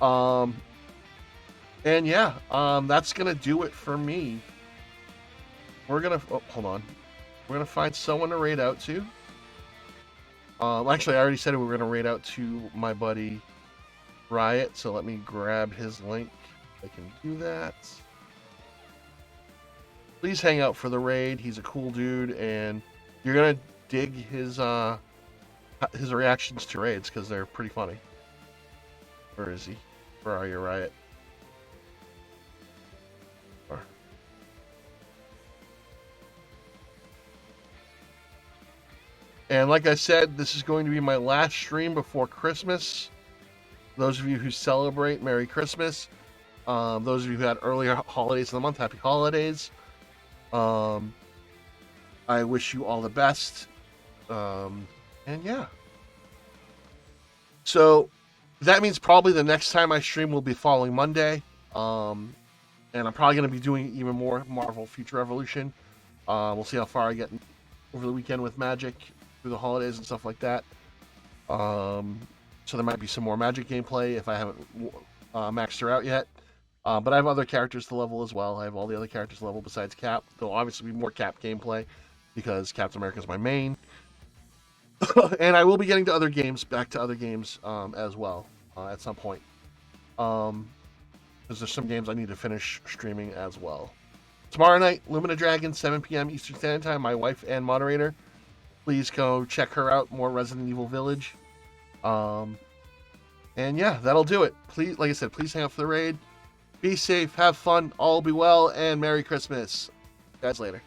And yeah, that's gonna do it for me. We're gonna hold on. We're gonna find someone to raid out to. Actually, I already said we were gonna raid out to my buddy Riot. So let me grab his link. I can do that. Please hang out for the raid. He's a cool dude, and you're gonna dig his reactions to raids because they're pretty funny. Where is he? Where are you, Riot? And like I said, this is going to be my last stream before Christmas. Those of you who celebrate, Merry Christmas. Those of you who had earlier holidays of the month, Happy Holidays. I wish you all the best. And yeah. So that means probably the next time I stream will be following Monday. And I'm probably going to be doing even more Marvel Future Revolution. We'll see how far I get over the weekend with Magik through the holidays and stuff like that. So there might be some more Magik gameplay if I haven't maxed her out yet. But I have other characters to level as well. I have all the other characters to level besides Cap. There'll obviously be more Cap gameplay because Captain America is my main. And I will be getting to other games, back to other games as well at some point. Because there's some games I need to finish streaming as well. Tomorrow night, Lumina Dragon, 7 p.m. Eastern Standard Time. My wife and moderator. Please go check her out. More Resident Evil Village. And yeah, that'll do it. Please, like I said, please hang out for the raid. Be safe, have fun, all be well, and Merry Christmas. Guys, later.